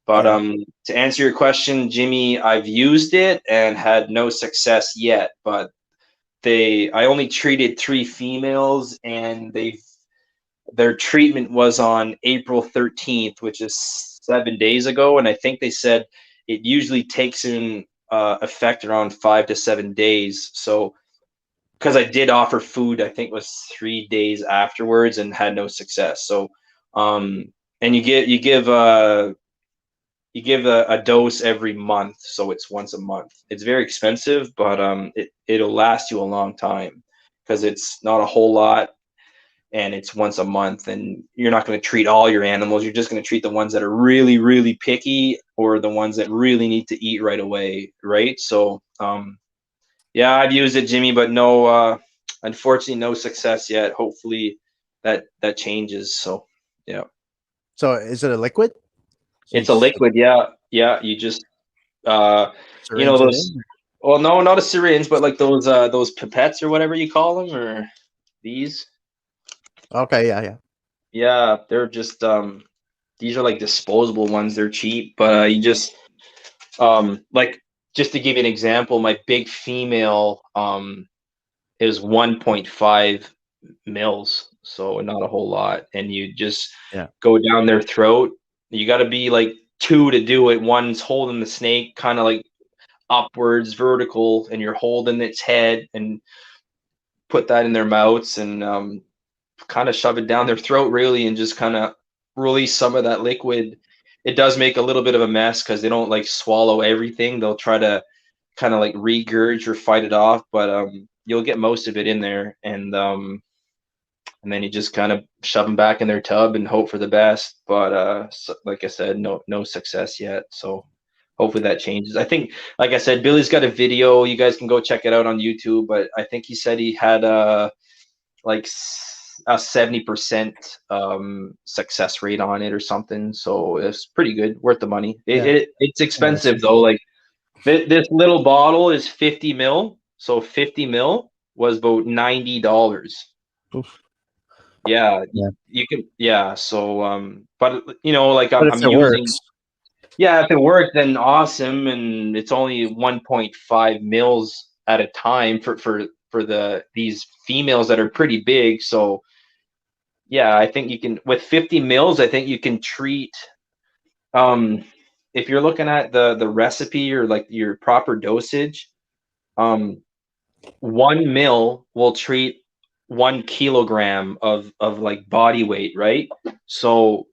But Yeah. to answer your question, Jimmy, I've used it and had no success yet. But I only treated 3 females, and their treatment was on April 13th, which is 7 days ago, and I think they said it usually takes in effect around 5 to 7 days. So because I did offer food, I think it was 3 days afterwards and had no success. So and you give a dose every month, so it's once a month. It's very expensive, but it'll last you a long time because it's not a whole lot, and it's once a month, and you're not going to treat all your animals. You're just going to treat the ones that are really, really picky, or the ones that really need to eat right away, right? So yeah, I've used it, Jimmy, but no, unfortunately, no success yet. Hopefully that changes. So yeah. So is it a liquid? So It's a liquid, yeah. Yeah, you just syringe it those, in? well, no, not a syringe, but like those pipettes or whatever you call them, or these. Okay, yeah. Yeah, they're just these are like disposable ones. They're cheap, but you just like just to give you an example, my big female is 1.5 mils, so not a whole lot. And you just go down their throat. You got to be like 2 to do it. One's holding the snake kind of like upwards, vertical, and you're holding its head and put that in their mouths and kind of shove it down their throat, really, and just kind of release some of that liquid. It does make a little bit of a mess because they don't like swallow everything. They'll try to kind of like regurge or fight it off, but you'll get most of it in there, and then you just kind of shove them back in their tub and hope for the best. But so, like I said, no success yet. So hopefully that changes. I think, like I said, Billy's got a video. You guys can go check it out on YouTube. But I think he said he had like a 70% success rate on it or something. So it's pretty good, worth the money. It's expensive though. Like this little bottle is 50 mil. So 50 mil was about $90. Yeah, you can. Yeah. So but you know, like But if I'm it using. works, Yeah, if it worked, then awesome. And it's only 1.5 mils at a time for these females that are pretty big. So yeah, I think you can, with 50 mils, I think you can treat, if you're looking at the recipe or like your proper dosage, 1 mil will treat 1 kilogram of like body weight, right? So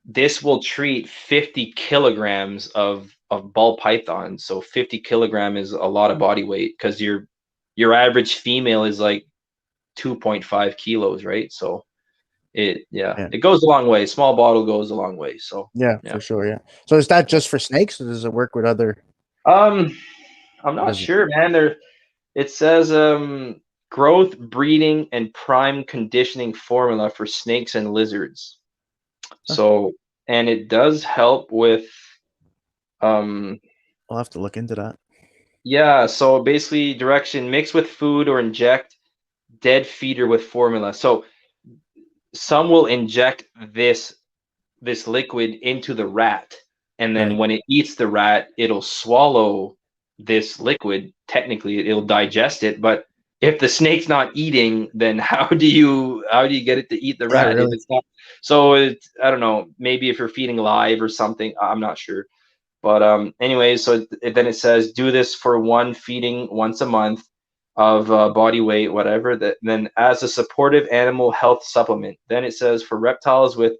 this will treat 50 kilograms of ball python. So 50 kilogram is a lot of body weight because your average female is like 2.5 kilos, right? So it goes a long way. Small bottle goes a long way. So for sure. Yeah. So is that just for snakes, or does it work with other? I'm not sure, man. It says growth, breeding, and prime conditioning formula for snakes and lizards. So, and it does help with I'll have to look into that. Yeah, so basically direction: mix with food or inject dead feeder with formula. So some will inject this liquid into the rat, and then when it eats the rat, it'll swallow this liquid. Technically, it'll digest it, but if the snake's not eating, then how do you get it to eat the rat if it's not? So I don't know, maybe if you're feeding live or something, I'm not sure. But anyways, so then it says do this for 1 feeding once a month of body weight, whatever. That then as a supportive animal health supplement. Then it says for reptiles with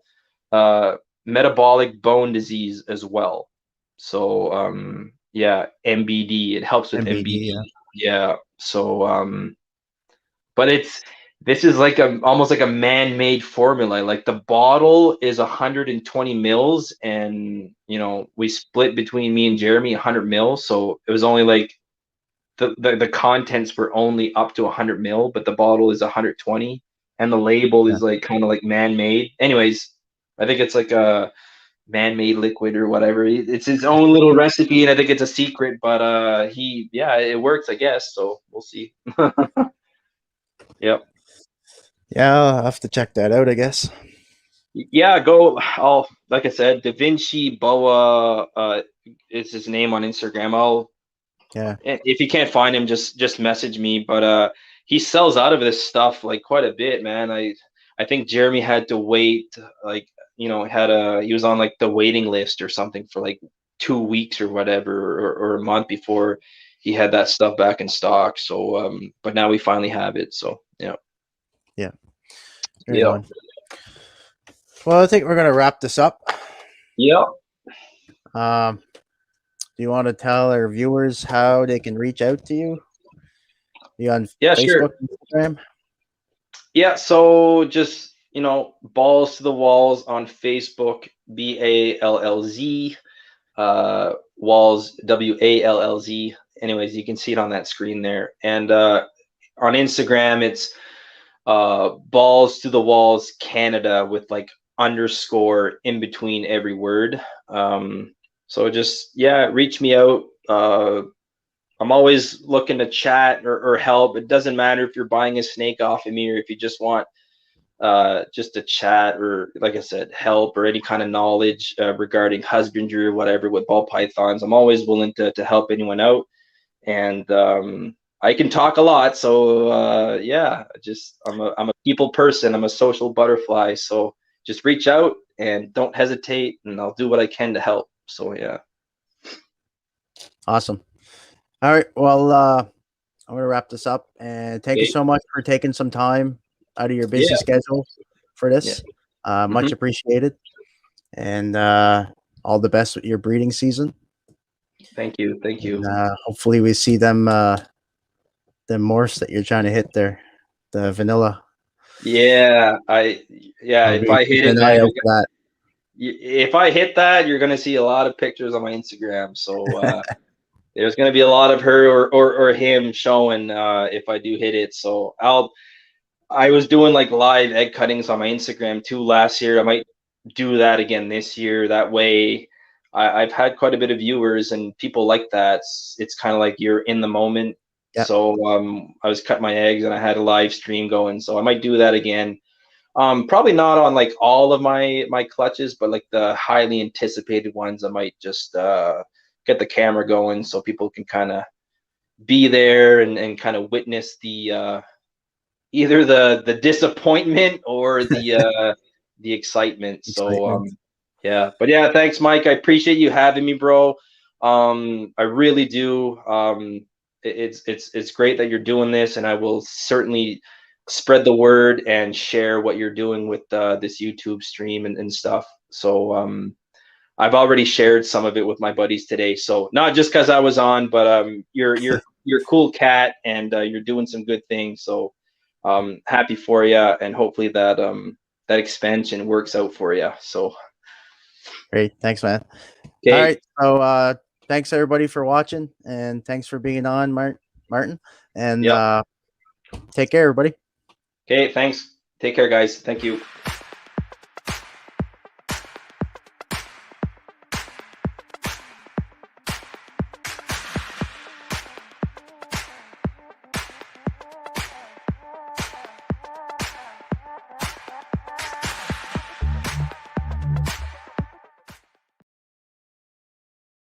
metabolic bone disease as well. So yeah, MBD. It helps with MBD. Yeah. So but this is like almost like a man-made formula. Like the bottle is 120 mils, and you know we split between me and Jeremy 100 mils, so it was only like the contents were only up to 100 mil, but the bottle is 120, and the label is like kind of like man-made. Anyways, I think it's like a man-made liquid or whatever. It's his own little recipe, and I think it's a secret, but it works, I guess. So we'll see. Yep. Yeah, I'll have to check that out, I guess. Yeah, like I said, Da Vinci Boa is his name on Instagram. If you can't find him, just message me. But he sells out of this stuff like quite a bit, man. I think Jeremy had to wait, like, you know, he was on like the waiting list or something for like 2 weeks or whatever, or a month before he had that stuff back in stock. So but now we finally have it. So yeah. Yeah. Well, I think we're gonna wrap this up. Yeah. Do you want to tell our viewers how they can reach out to you? You on Facebook, sure. Instagram? Yeah, so just, you know, Ballz to the Wallz on Facebook, Ballz, Wallz, Wallz. Anyways, you can see it on that screen there. And on Instagram, it's Ballz to the Wallz Canada with like underscore in between every word. So just reach me out. I'm always looking to chat or help. It doesn't matter if you're buying a snake off of me or if you just want just to chat, or like I said, help, or any kind of knowledge regarding husbandry or whatever with ball pythons, I'm always willing to help anyone out. And I can talk a lot, so yeah, I'm a people person. I'm a social butterfly, so just reach out and don't hesitate, and I'll do what I can to help. So yeah. Awesome. All right. Well, I'm gonna wrap this up, and thank you so much for taking some time out of your busy Yeah. schedule for this. Much appreciated, and all the best with your breeding season. Thank you. Thank you. And, hopefully, we see them morphs that you're trying to hit there, the vanilla. Yeah, if I hit it, an man, eye out for that. if I hit that, you're gonna see a lot of pictures on my Instagram. So there's gonna be a lot of her or him showing if I do hit it. So I was doing like live egg cuttings on my Instagram too last year. I might do that again this year. That way, I've had quite a bit of viewers and people like that. It's kind of like you're in the moment. Yep. So I was cutting my eggs and I had a live stream going. So I might do that again. Probably not on like all of my clutches, but like the highly anticipated ones, I might just get the camera going so people can kind of be there and kind of witness the either the disappointment or the excitement. So yeah, but yeah, thanks, Mike. I appreciate you having me, bro. I really do. It's great that you're doing this, and I will certainly spread the word and share what you're doing with this YouTube stream and stuff. So I've already shared some of it with my buddies today. So not just because I was on, but you're a cool cat, and you're doing some good things. So happy for you, and hopefully that that expansion works out for you. So Great. Thanks, man. okay. All right. So thanks everybody for watching, and thanks for being on, Martin. And Yep. take care, everybody. Okay, thanks. Take care, guys. Thank you.